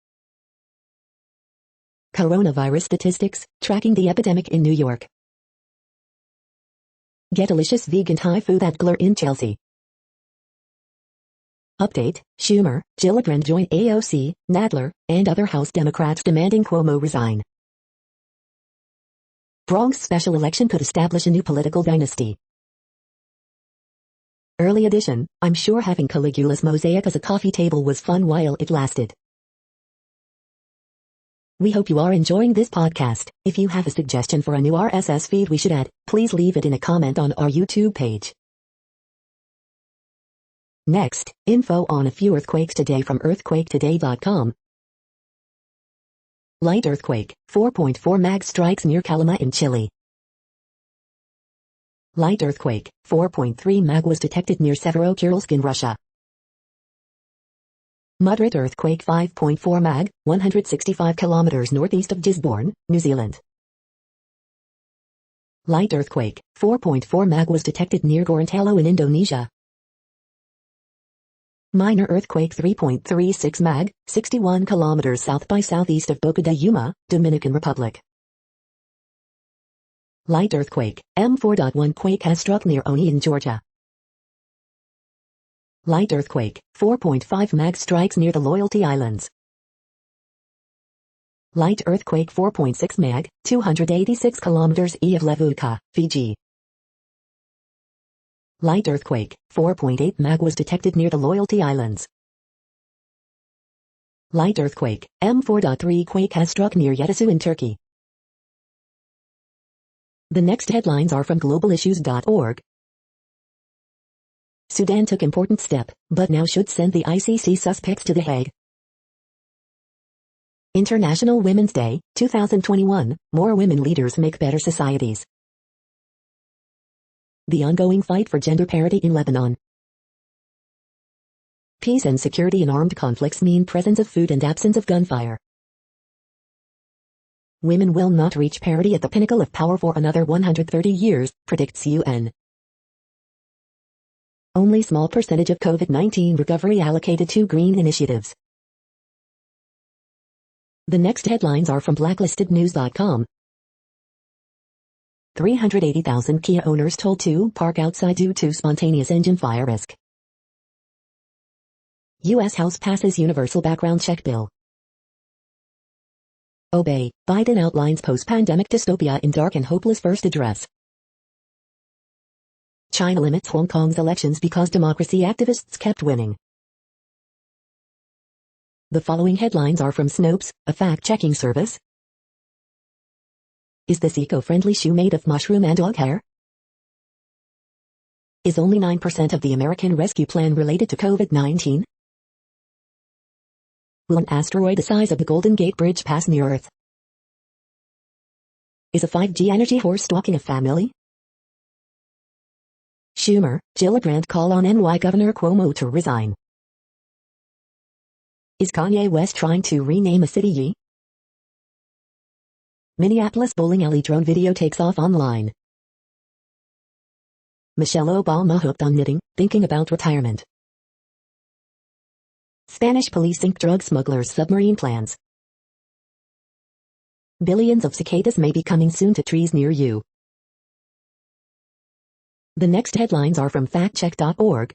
Coronavirus statistics, tracking the epidemic in New York. Get delicious vegan Thai food at Glur in Chelsea. Update, Schumer, Gillibrand join AOC, Nadler, and other House Democrats demanding Cuomo resign. Bronx special election could establish a new political dynasty. Early edition, I'm sure having Caligula's mosaic as a coffee table was fun while it lasted. We hope you are enjoying this podcast. If you have a suggestion for a new RSS feed we should add, please leave it in a comment on our YouTube page. Next, info on a few earthquakes today from earthquaketoday.com. Light earthquake, 4.4 mag strikes near Calama in Chile. Light earthquake, 4.3 mag was detected near Severodvinsk in Russia. Moderate earthquake 5.4 mag, 165 kilometers northeast of Gisborne, New Zealand. Light earthquake, 4.4 mag was detected near Gorontalo in Indonesia. Minor earthquake 3.36 mag, 61 kilometers south by southeast of Boca de Yuma, Dominican Republic. Light earthquake, M4.1 quake has struck near Oni in Georgia. Light earthquake, 4.5 mag strikes near the Loyalty Islands. Light earthquake 4.6 mag, 286 kilometers east of Levuka, Fiji. Light earthquake, 4.8 mag was detected near the Loyalty Islands. Light earthquake, M4.3 quake has struck near Yetasu in Turkey. The next headlines are from globalissues.org. Sudan took important step, but now should send the ICC suspects to The Hague. International Women's Day, 2021, more women leaders make better societies. The ongoing fight for gender parity in Lebanon. Peace and security in armed conflicts mean presence of food and absence of gunfire. Women will not reach parity at the pinnacle of power for another 130 years, predicts UN. Only small percentage of COVID-19 recovery allocated to green initiatives. The next headlines are from blacklistednews.com. 380,000 Kia owners told to park outside due to spontaneous engine fire risk. U.S. House passes universal background check bill. Obey, Biden outlines post-pandemic dystopia in dark and hopeless first address. China limits Hong Kong's elections because democracy activists kept winning. The following headlines are from Snopes, a fact-checking service. Is this eco-friendly shoe made of mushroom and dog hair? Is only 9% of the American rescue plan related to COVID-19? Will an asteroid the size of the Golden Gate Bridge pass near Earth? Is a 5G energy horse stalking a family? Schumer, Gillibrand call on NY Governor Cuomo to resign. Is Kanye West trying to rename a city Ye? Minneapolis bowling alley drone video takes off online. Michelle Obama hooked on knitting, thinking about retirement. Spanish police sink drug smugglers' submarine plans. Billions of cicadas may be coming soon to trees near you. The next headlines are from factcheck.org.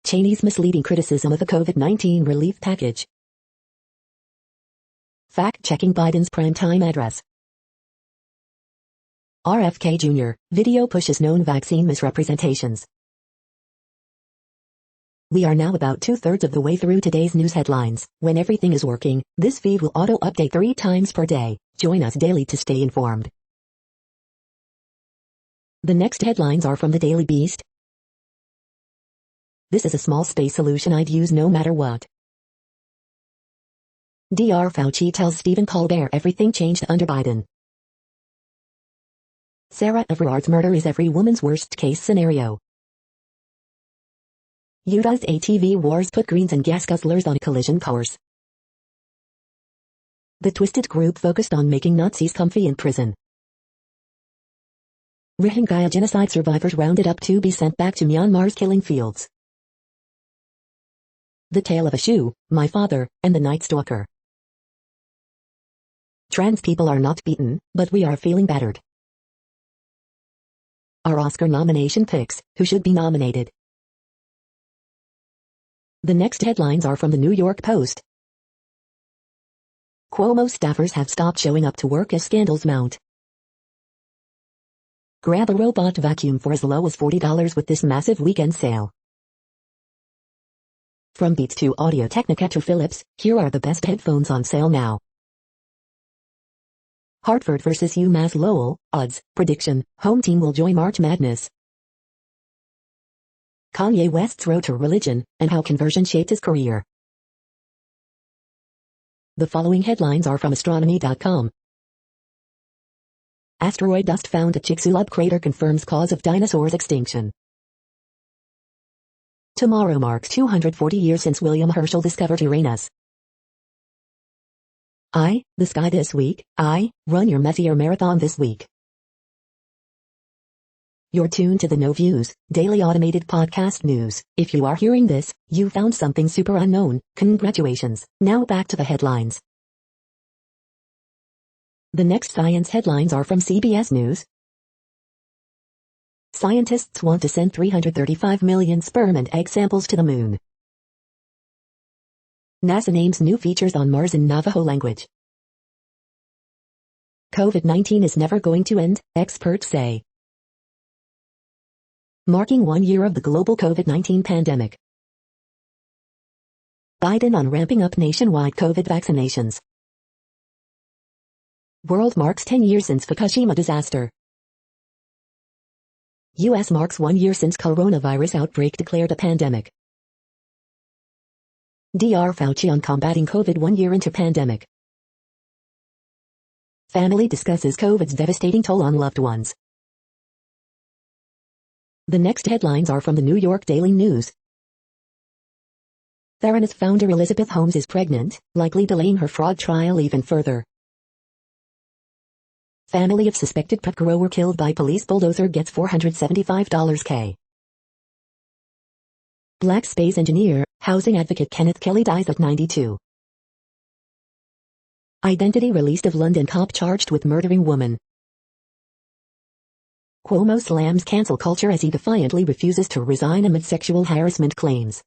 Cheney's misleading criticism of the COVID-19 relief package. Fact-checking Biden's primetime address. RFK Jr. Video pushes known vaccine misrepresentations. We are now about 2/3 of the way through today's news headlines. When everything is working, this feed will auto-update 3 times per day. Join us daily to stay informed. The next headlines are from the Daily Beast. This is a small space solution I'd use no matter what. Dr. Fauci tells Stephen Colbert everything changed under Biden. Sarah Everard's murder is every woman's worst-case scenario. Utah's ATV wars put Greens and gas guzzlers on a collision course. The Twisted Group focused on making Nazis comfy in prison. Rohingya genocide survivors rounded up to be sent back to Myanmar's killing fields. The Tale of a Shoe, My Father, and the Night Stalker. Trans people are not beaten, but we are feeling battered. Our Oscar nomination picks, who should be nominated. The next headlines are from the New York Post. Cuomo staffers have stopped showing up to work as scandals mount. Grab a robot vacuum for as low as $40 with this massive weekend sale. From Beats to Audio-Technica to Philips, here are the best headphones on sale now. Hartford vs UMass Lowell, odds, prediction, home team will join March Madness. Kanye West's road to religion, and how conversion shaped his career. The following headlines are from astronomy.com. Asteroid dust found at Chicxulub crater confirms cause of dinosaurs extinction. Tomorrow marks 240 years since William Herschel discovered Uranus. The sky this week. Run your Messier marathon this week. You're tuned to the No Views, daily automated podcast news. If you are hearing this, you found something super unknown. Congratulations. Now back to the headlines. The next science headlines are from CBS News. Scientists want to send 335 million sperm and egg samples to the moon. NASA names new features on Mars in Navajo language. COVID-19 is never going to end, experts say. Marking 1 year of the global COVID-19 pandemic. Biden on ramping up nationwide COVID vaccinations. World marks 10 years since Fukushima disaster. U.S. marks 1 year since coronavirus outbreak declared a pandemic. Dr. Fauci on combating COVID 1 year into pandemic. Family discusses COVID's devastating toll on loved ones. The next headlines are from the New York Daily News. Theranos founder Elizabeth Holmes is pregnant, likely delaying her fraud trial even further. Family of suspected pot grower killed by police bulldozer gets $475 K. Black space engineer, housing advocate Kenneth Kelly dies at 92. Identity released of London cop charged with murdering woman. Cuomo slams cancel culture as he defiantly refuses to resign amid sexual harassment claims.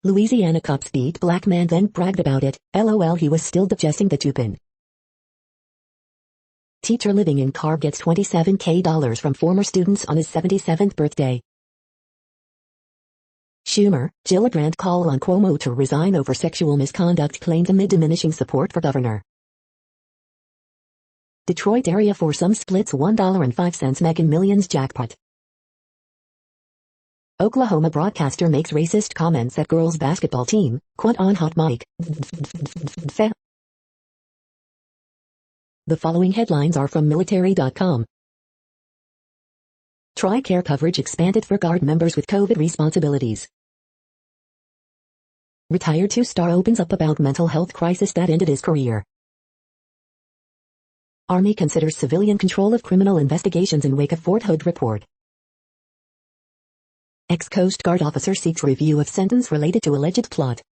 Louisiana cops beat black man then bragged about it, LOL he was still digesting the tupin. Teacher living in car gets $27K from former students on his 77th birthday. Schumer, Gillibrand call on Cuomo to resign over sexual misconduct claims amid diminishing support for governor. Detroit area foursome splits $1.05 Mega Millions jackpot. Oklahoma broadcaster makes racist comments at girls basketball team, quote on hot mic. The following headlines are from military.com. TRICARE coverage expanded for Guard members with COVID responsibilities. Retired two-star opens up about mental health crisis that ended his career. Army considers civilian control of criminal investigations in wake of Fort Hood report. Ex-Coast Guard officer seeks review of sentence related to alleged plot.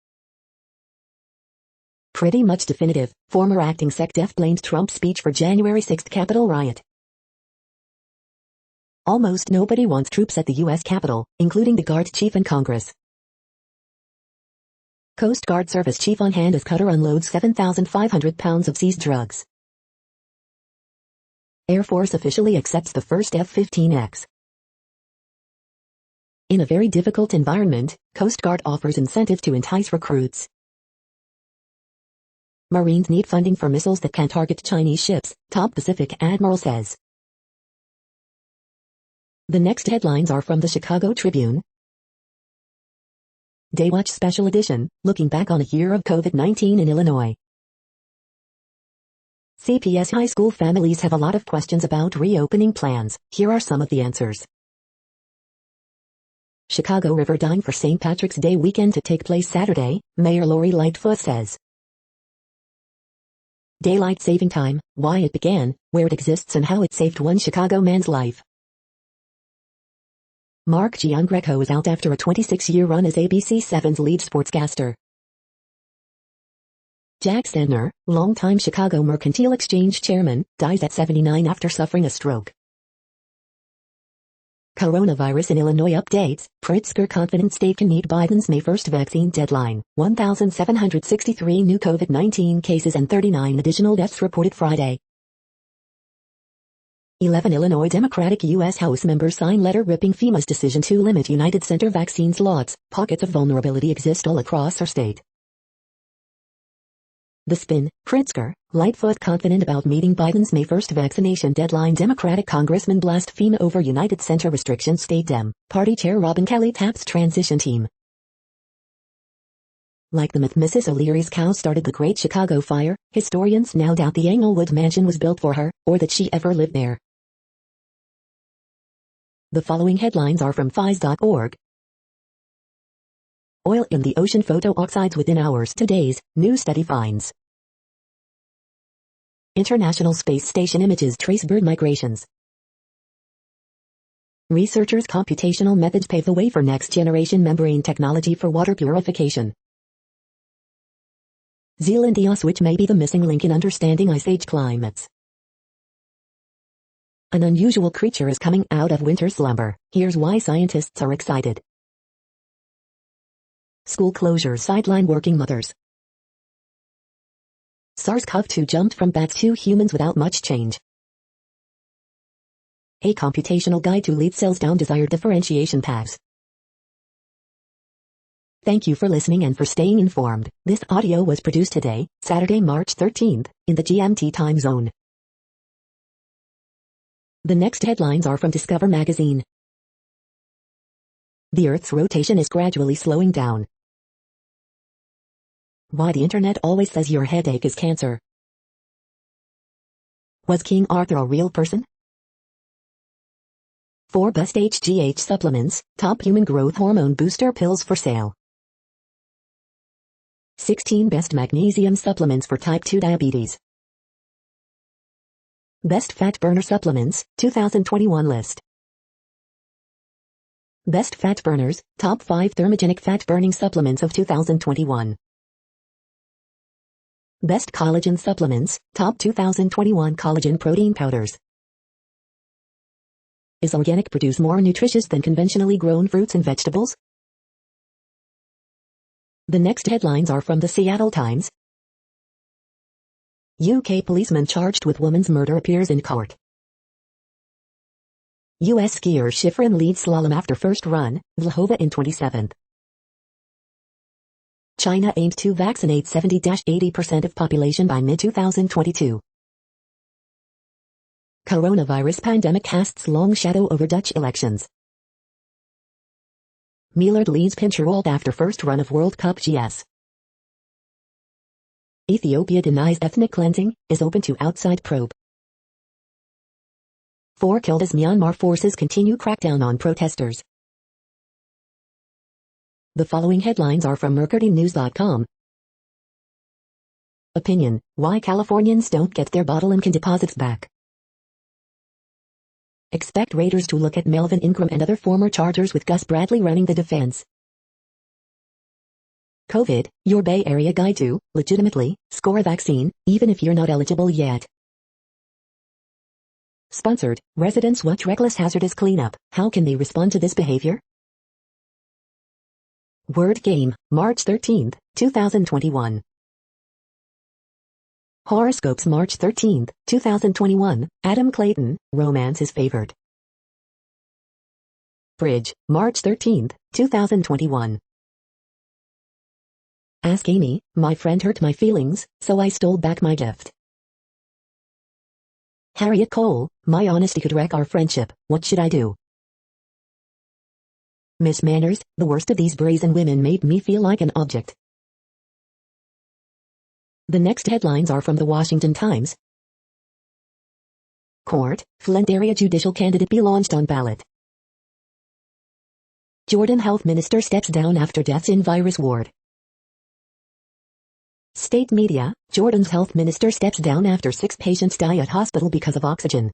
Pretty much definitive, former acting SecDef blames Trump speech for January 6 Capitol riot. Almost nobody wants troops at the U.S. Capitol, including the Guard chief and Congress. Coast Guard service chief on hand as cutter unloads 7,500 pounds of seized drugs. Air Force officially accepts the first F-15X. In a very difficult environment, Coast Guard offers incentive to entice recruits. Marines need funding for missiles that can target Chinese ships, top Pacific Admiral says. The next headlines are from the Chicago Tribune. Daywatch Special Edition, looking back on a year of COVID-19 in Illinois. CPS high school families have a lot of questions about reopening plans. Here are some of the answers. Chicago River dine for St. Patrick's Day weekend to take place Saturday, Mayor Lori Lightfoot says. Daylight saving time, why it began, where it exists and how it saved one Chicago man's life. Mark Giangreco is out after a 26-year run as ABC 7's lead sportscaster. Jack Sandner, longtime Chicago Mercantile Exchange chairman, dies at 79 after suffering a stroke. Coronavirus in Illinois updates, Pritzker confident state can meet Biden's May 1st vaccine deadline. 1,763 new COVID-19 cases and 39 additional deaths reported Friday. 11 Illinois Democratic U.S. House members sign letter ripping FEMA's decision to limit United Center vaccine slots. Pockets of vulnerability exist all across our state. The Spin, Pritzker, Lightfoot confident about meeting Biden's May 1st vaccination deadline. Democratic congressman blast FEMA over United Center restrictions. State Dem. Party chair Robin Kelly taps transition team. Like the myth Mrs. O'Leary's cow started the Great Chicago Fire, historians now doubt the Englewood mansion was built for her, or that she ever lived there. The following headlines are from FIS.org. Oil in the ocean photo oxides within hours to days, new study finds. International Space Station images trace bird migrations. Researchers' computational methods pave the way for next-generation membrane technology for water purification. Zealandios, which may be the missing link in understanding ice age climates. An unusual creature is coming out of winter slumber. Here's why scientists are excited. School closures sideline working mothers. SARS-CoV-2 jumped from bats to humans without much change. A computational guide to lead cells down desired differentiation paths. Thank you for listening and for staying informed. This audio was produced today, Saturday, March 13th, in the GMT time zone. The next headlines are from Discover magazine. The Earth's rotation is gradually slowing down. Why the internet always says your headache is cancer. Was King Arthur a real person? 4 best HGH supplements, top human growth hormone booster pills for sale. 16 best magnesium supplements for type 2 diabetes. Best fat burner supplements, 2021 list. Best fat burners, top 5 thermogenic fat burning supplements of 2021. Best collagen supplements, top 2021 collagen protein powders. Is organic produce more nutritious than conventionally grown fruits and vegetables? The next headlines are from the Seattle Times. UK policeman charged with woman's murder appears in court. US skier Schifrin leads slalom after first run, Vlhova in 27th. China aimed to vaccinate 70-80% of population by mid-2022. Coronavirus pandemic casts long shadow over Dutch elections. Mielert leads Pincherwald after first run of World Cup GS. Ethiopia denies ethnic cleansing, is open to outside probe. 4 killed as Myanmar forces continue crackdown on protesters. The following headlines are from mercurynews.com. Opinion: why Californians don't get their bottle income deposits back. Expect Raiders to look at Melvin Ingram and other former Chargers with Gus Bradley running the defense. COVID, your Bay Area guide to, legitimately, score a vaccine, even if you're not eligible yet. Sponsored, residents watch reckless hazardous cleanup. How can they respond to this behavior? Word Game, March 13, 2021. Horoscopes March 13, 2021, Adam Clayton, romance is favored. Bridge, March 13, 2021. Ask Amy, my friend hurt my feelings, so I stole back my gift. Harriet Cole, my honesty could wreck our friendship, what should I do? Miss Manners, the worst of these brazen women made me feel like an object. The next headlines are from the Washington Times. Court, Flint area judicial candidate be launched on ballot. Jordan health minister steps down after deaths in virus ward. State media, Jordan's health minister steps down after 6 patients die at hospital because of oxygen.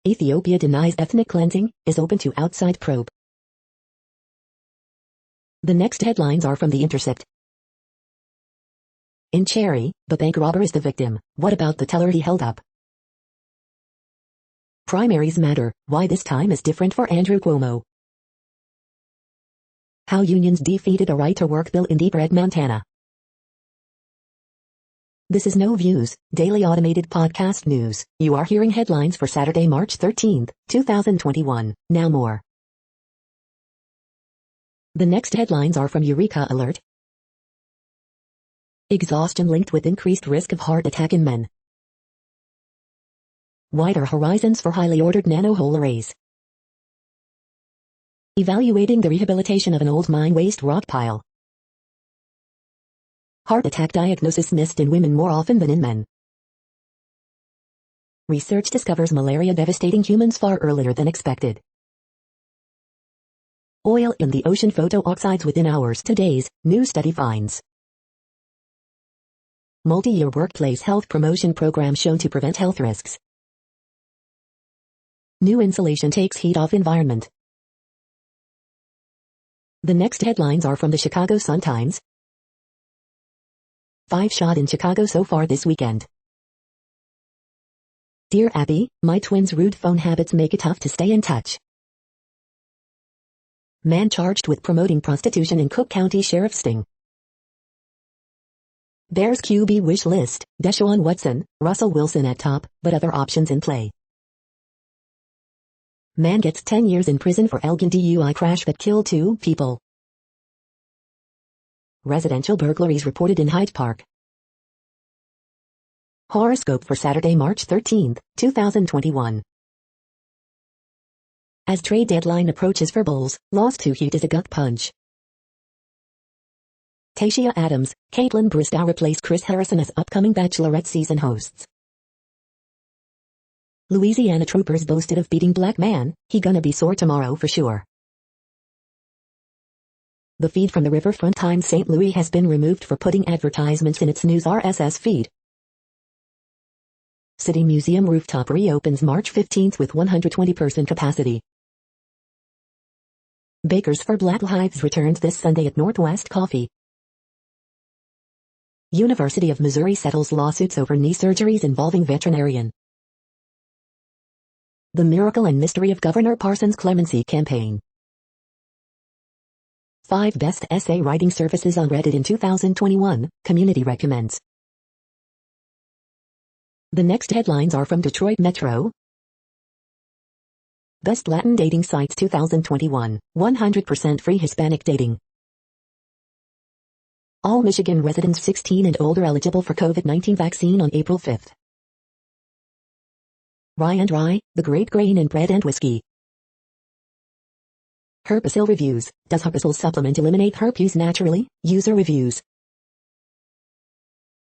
Ethiopia denies ethnic cleansing, is open to outside probe. The next headlines are from The Intercept. In Cherry, the bank robber is the victim. What about the teller he held up? Primaries matter. Why this time is different for Andrew Cuomo. How unions defeated a right-to-work bill in Deep Red, Montana. This is No Views, daily automated podcast news. You are hearing headlines for Saturday, March 13, 2021. Now more. The next headlines are from Eureka Alert. Exhaustion linked with increased risk of heart attack in men. Wider horizons for highly ordered nano-hole arrays. Evaluating the rehabilitation of an old mine waste rock pile. Heart attack diagnosis missed in women more often than in men. Research discovers malaria devastating humans far earlier than expected. Oil in the ocean photo-oxides within hours to days, new study finds. Multi-year workplace health promotion program shown to prevent health risks. New insulation takes heat off environment. The next headlines are from the Chicago Sun-Times. 5 shot in Chicago so far this weekend. Dear Abby, my twins' rude phone habits make it tough to stay in touch. Man charged with promoting prostitution in Cook County Sheriff's sting. Bears QB wish list, Deshaun Watson, Russell Wilson at top, but other options in play. Man gets 10 years in prison for Elgin DUI crash that killed 2 people. Residential burglaries reported in Hyde Park. Horoscope for Saturday, March 13, 2021. As trade deadline approaches for Bulls, loss to Heat is a gut punch. Tashia Adams, Caitlin Bristow replace Chris Harrison as upcoming Bachelorette season hosts. Louisiana troopers boasted of beating black man, he gonna be sore tomorrow for sure. The feed from the Riverfront Times St. Louis has been removed for putting advertisements in its news RSS feed. City Museum rooftop reopens March 15 with 120% capacity. Bakers for Black Lives returns this Sunday at Northwest Coffee. University of Missouri settles lawsuits over knee surgeries involving veterinarian. The Miracle and Mystery of Governor Parsons' Clemency Campaign. 5 best essay writing services on Reddit in 2021, community recommends. The next headlines are from Detroit Metro. Best Latin Dating Sites 2021, 100% free Hispanic dating. All Michigan residents 16 and older eligible for COVID-19 vaccine on April 5th. Rye and Rye, the great grain in bread and whiskey. Herpecil reviews. Does Herpecil supplement eliminate herpes naturally? User reviews.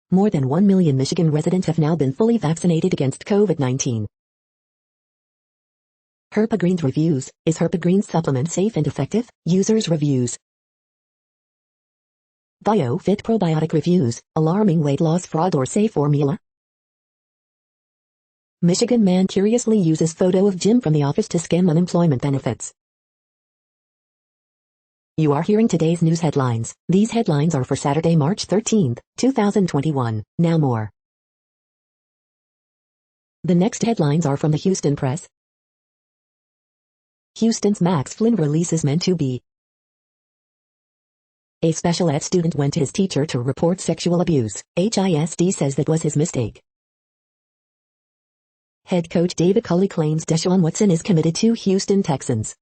More than 1 million Michigan residents have now been fully vaccinated against COVID-19. Herpegreens reviews. Is Herpegreens supplement safe and effective? Users reviews. BioFit probiotic reviews. Alarming weight loss fraud or safe formula? Michigan man curiously uses photo of Jim from the office to scam unemployment benefits. You are hearing today's news headlines. These headlines are for Saturday, March 13, 2021. Now more. The next headlines are from the Houston Press. Houston's Max Flynn releases meant to be. A special ed student went to his teacher to report sexual abuse. HISD says that was his mistake. Head coach David Culley claims Deshaun Watson is committed to Houston Texans.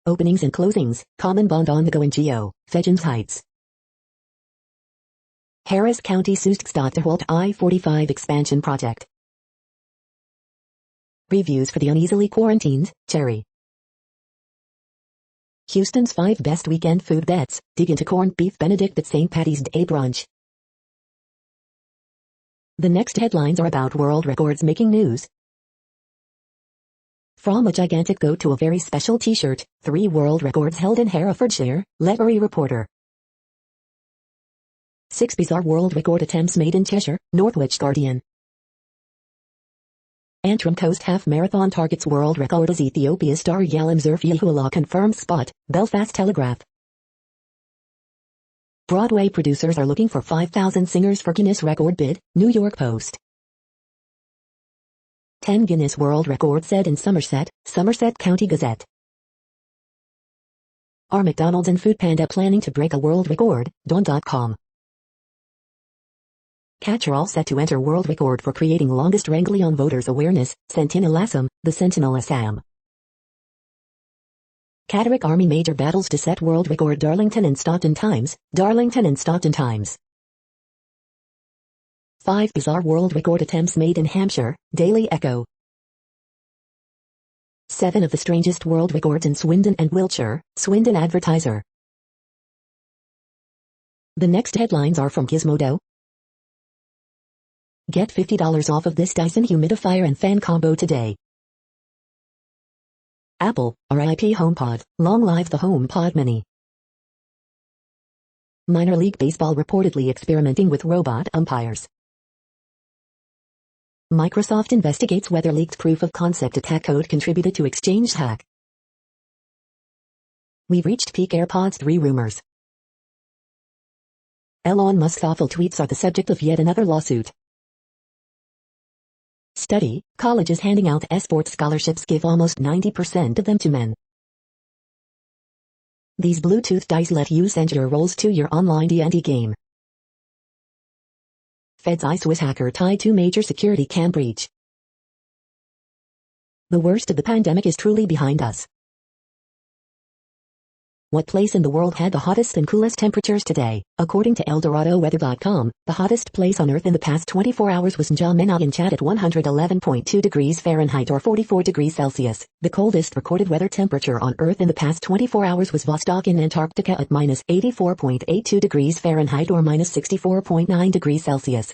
Openings and closings, common bond on the go in Geo, Fedgens Heights. Harris County sues TxDOT to halt I-45 expansion project. Reviews for the uneasily quarantined, Cherry. Houston's 5 best weekend food bets, dig into corned beef Benedict at St. Patty's Day brunch. The next headlines are about world records making news. From a gigantic goat to a very special t-shirt, 3 world records held in Herefordshire, Lettery reporter. 6 bizarre world record attempts made in Cheshire, Northwich Guardian. Antrim Coast Half Marathon targets world record as Ethiopia star Yalam Zerfiullah confirms spot, Belfast Telegraph. Broadway producers are looking for 5,000 singers for Guinness record bid, New York Post. 10 Guinness World Records set in Somerset, Somerset County Gazette. Are McDonald's and Foodpanda planning to break a world record? Dawn.com. Catch-all set to enter world record for creating longest wrangly on voters awareness, Sentinel Assam, the Sentinel Assam. Catterick Army Major battles to set world record Darlington and Stockton Times, Darlington and Stockton Times. 5 bizarre world record attempts made in Hampshire, Daily Echo. 7 of the strangest world records in Swindon and Wiltshire, Swindon Advertiser. The next headlines are from Gizmodo. Get $50 off of this Dyson humidifier and fan combo today. Apple, RIP HomePod, long live the HomePod Mini. Minor League Baseball reportedly experimenting with robot umpires. Microsoft investigates whether leaked proof of concept attack code contributed to Exchange hack. We've reached peak AirPods 3 rumors. Elon Musk's awful tweets are the subject of yet another lawsuit. Study, colleges handing out sports scholarships give almost 90% of them to men. These Bluetooth dice let you send your rolls to your online D&D game. Fed's Swiss hacker tied to major security cam breach. The worst of the pandemic is truly behind us. What place in the world had the hottest and coolest temperatures today? According to ElDoradoWeather.com, the hottest place on Earth in the past 24 hours was N'Djamena in Chad at 111.2 degrees Fahrenheit or 44 degrees Celsius. The coldest recorded weather temperature on Earth in the past 24 hours was Vostok in Antarctica at minus 84.82 degrees Fahrenheit or minus 64.9 degrees Celsius.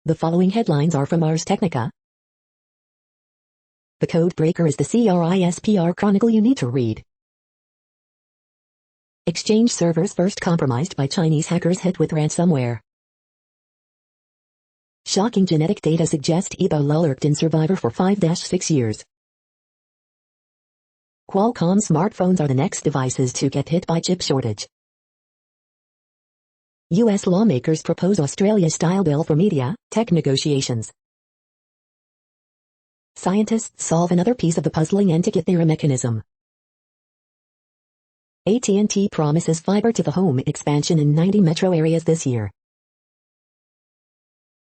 The following headlines are from Ars Technica. The code breaker is the CRISPR chronicle you need to read. Exchange servers first compromised by Chinese hackers hit with ransomware. Shocking genetic data suggest Ebola lurked in Survivor for 5-6 years. Qualcomm smartphones are the next devices to get hit by chip shortage. U.S. lawmakers propose Australia-style bill for media, tech negotiations. Scientists solve another piece of the puzzling Antikythera mechanism. AT&T promises fiber to the home expansion in 90 metro areas this year.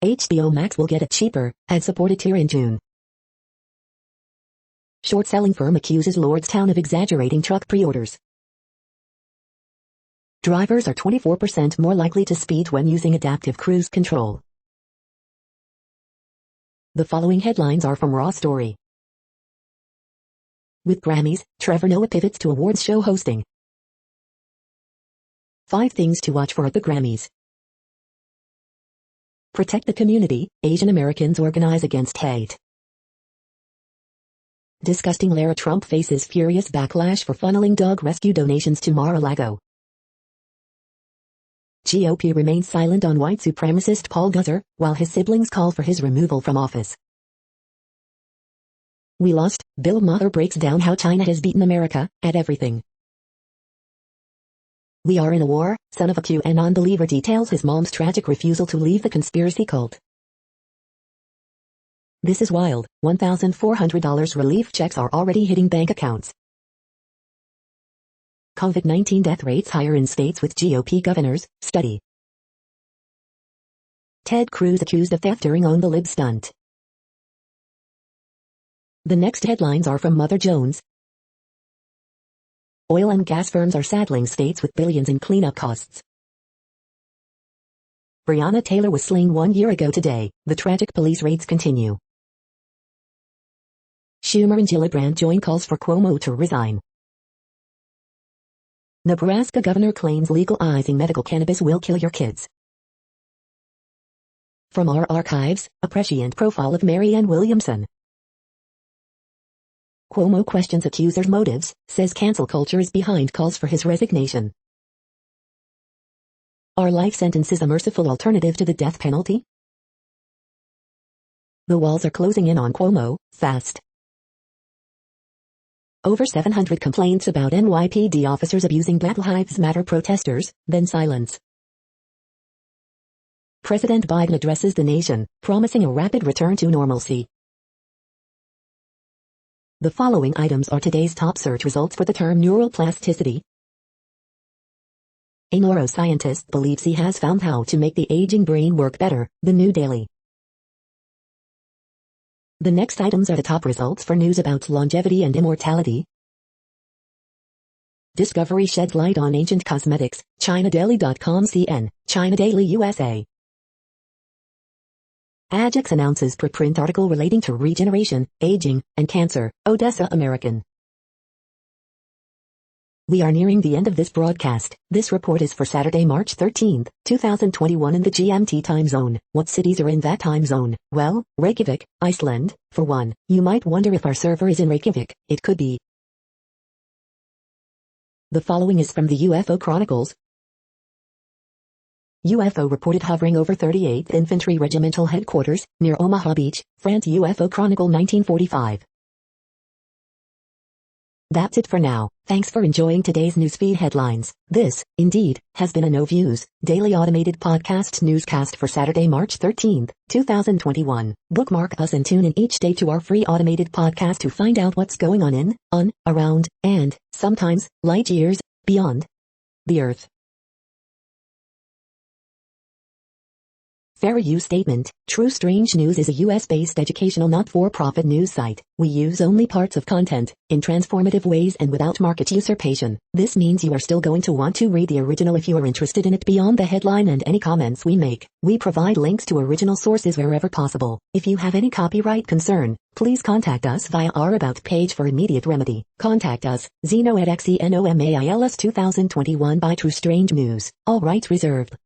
HBO Max will get a cheaper, ad-supported tier in June. Short-selling firm accuses Lordstown of exaggerating truck pre-orders. Drivers are 24% more likely to speed when using adaptive cruise control. The following headlines are from Raw Story. With Grammys, Trevor Noah pivots to awards show hosting. 5 things to watch for at the Grammys. Protect the community, Asian Americans organize against hate. Disgusting Lara Trump faces furious backlash for funneling dog rescue donations to Mar-a-Lago. GOP remains silent on white supremacist Paul Gosar, while his siblings call for his removal from office. We lost. Bill Maher breaks down how China has beaten America at everything. We are in a war. Son of a QAnon believer details his mom's tragic refusal to leave the conspiracy cult. This is wild. $1,400 relief checks are already hitting bank accounts. COVID-19 death rates higher in states with GOP governors, study. Ted Cruz accused of theft during Own the Lib stunt. The next headlines are from Mother Jones. Oil and gas firms are saddling states with billions in cleanup costs. Breonna Taylor was slain 1 year ago today. The tragic police raids continue. Schumer and Gillibrand join calls for Cuomo to resign. Nebraska governor claims legalizing medical cannabis will kill your kids. From our archives, a prescient profile of Marianne Williamson. Cuomo questions accusers' motives, says cancel culture is behind calls for his resignation. Are life sentences a merciful alternative to the death penalty? The walls are closing in on Cuomo, fast. Over 700 complaints about NYPD officers abusing Black Lives Matter protesters, then silence. President Biden addresses the nation, promising a rapid return to normalcy. The following items are today's top search results for the term neuroplasticity. A neuroscientist believes he has found how to make the aging brain work better, the New Daily. The next items are the top results for news about longevity and immortality. Discovery sheds light on ancient cosmetics, ChinaDaily.com CN, China Daily USA. Ajax announces preprint article relating to regeneration, aging, and cancer, Odessa American. We are nearing the end of this broadcast. This report is for Saturday, March 13, 2021 in the GMT time zone. What cities are in that time zone? Well, Reykjavik, Iceland, for one. You might wonder if our server is in Reykjavik. It could be. The following is from the UFO Chronicles. UFO reported hovering over 38th Infantry Regimental Headquarters, near Omaha Beach, France. UFO Chronicle 1945. That's it for now. Thanks for enjoying today's newsfeed headlines. This, indeed, has been a No Views, daily automated podcast newscast for Saturday, March 13, 2021. Bookmark us and tune in each day to our free automated podcast to find out what's going on, around, and, sometimes, light years, beyond the Earth. Fair use statement. True Strange News is a US-based educational not-for-profit news site. We use only parts of content, in transformative ways and without market usurpation. This means you are still going to want to read the original if you are interested in it beyond the headline and any comments we make. We provide links to original sources wherever possible. If you have any copyright concern, please contact us via our About page for immediate remedy. Contact us, Zeno at XENOMAILS 2021 by True Strange News. All rights reserved.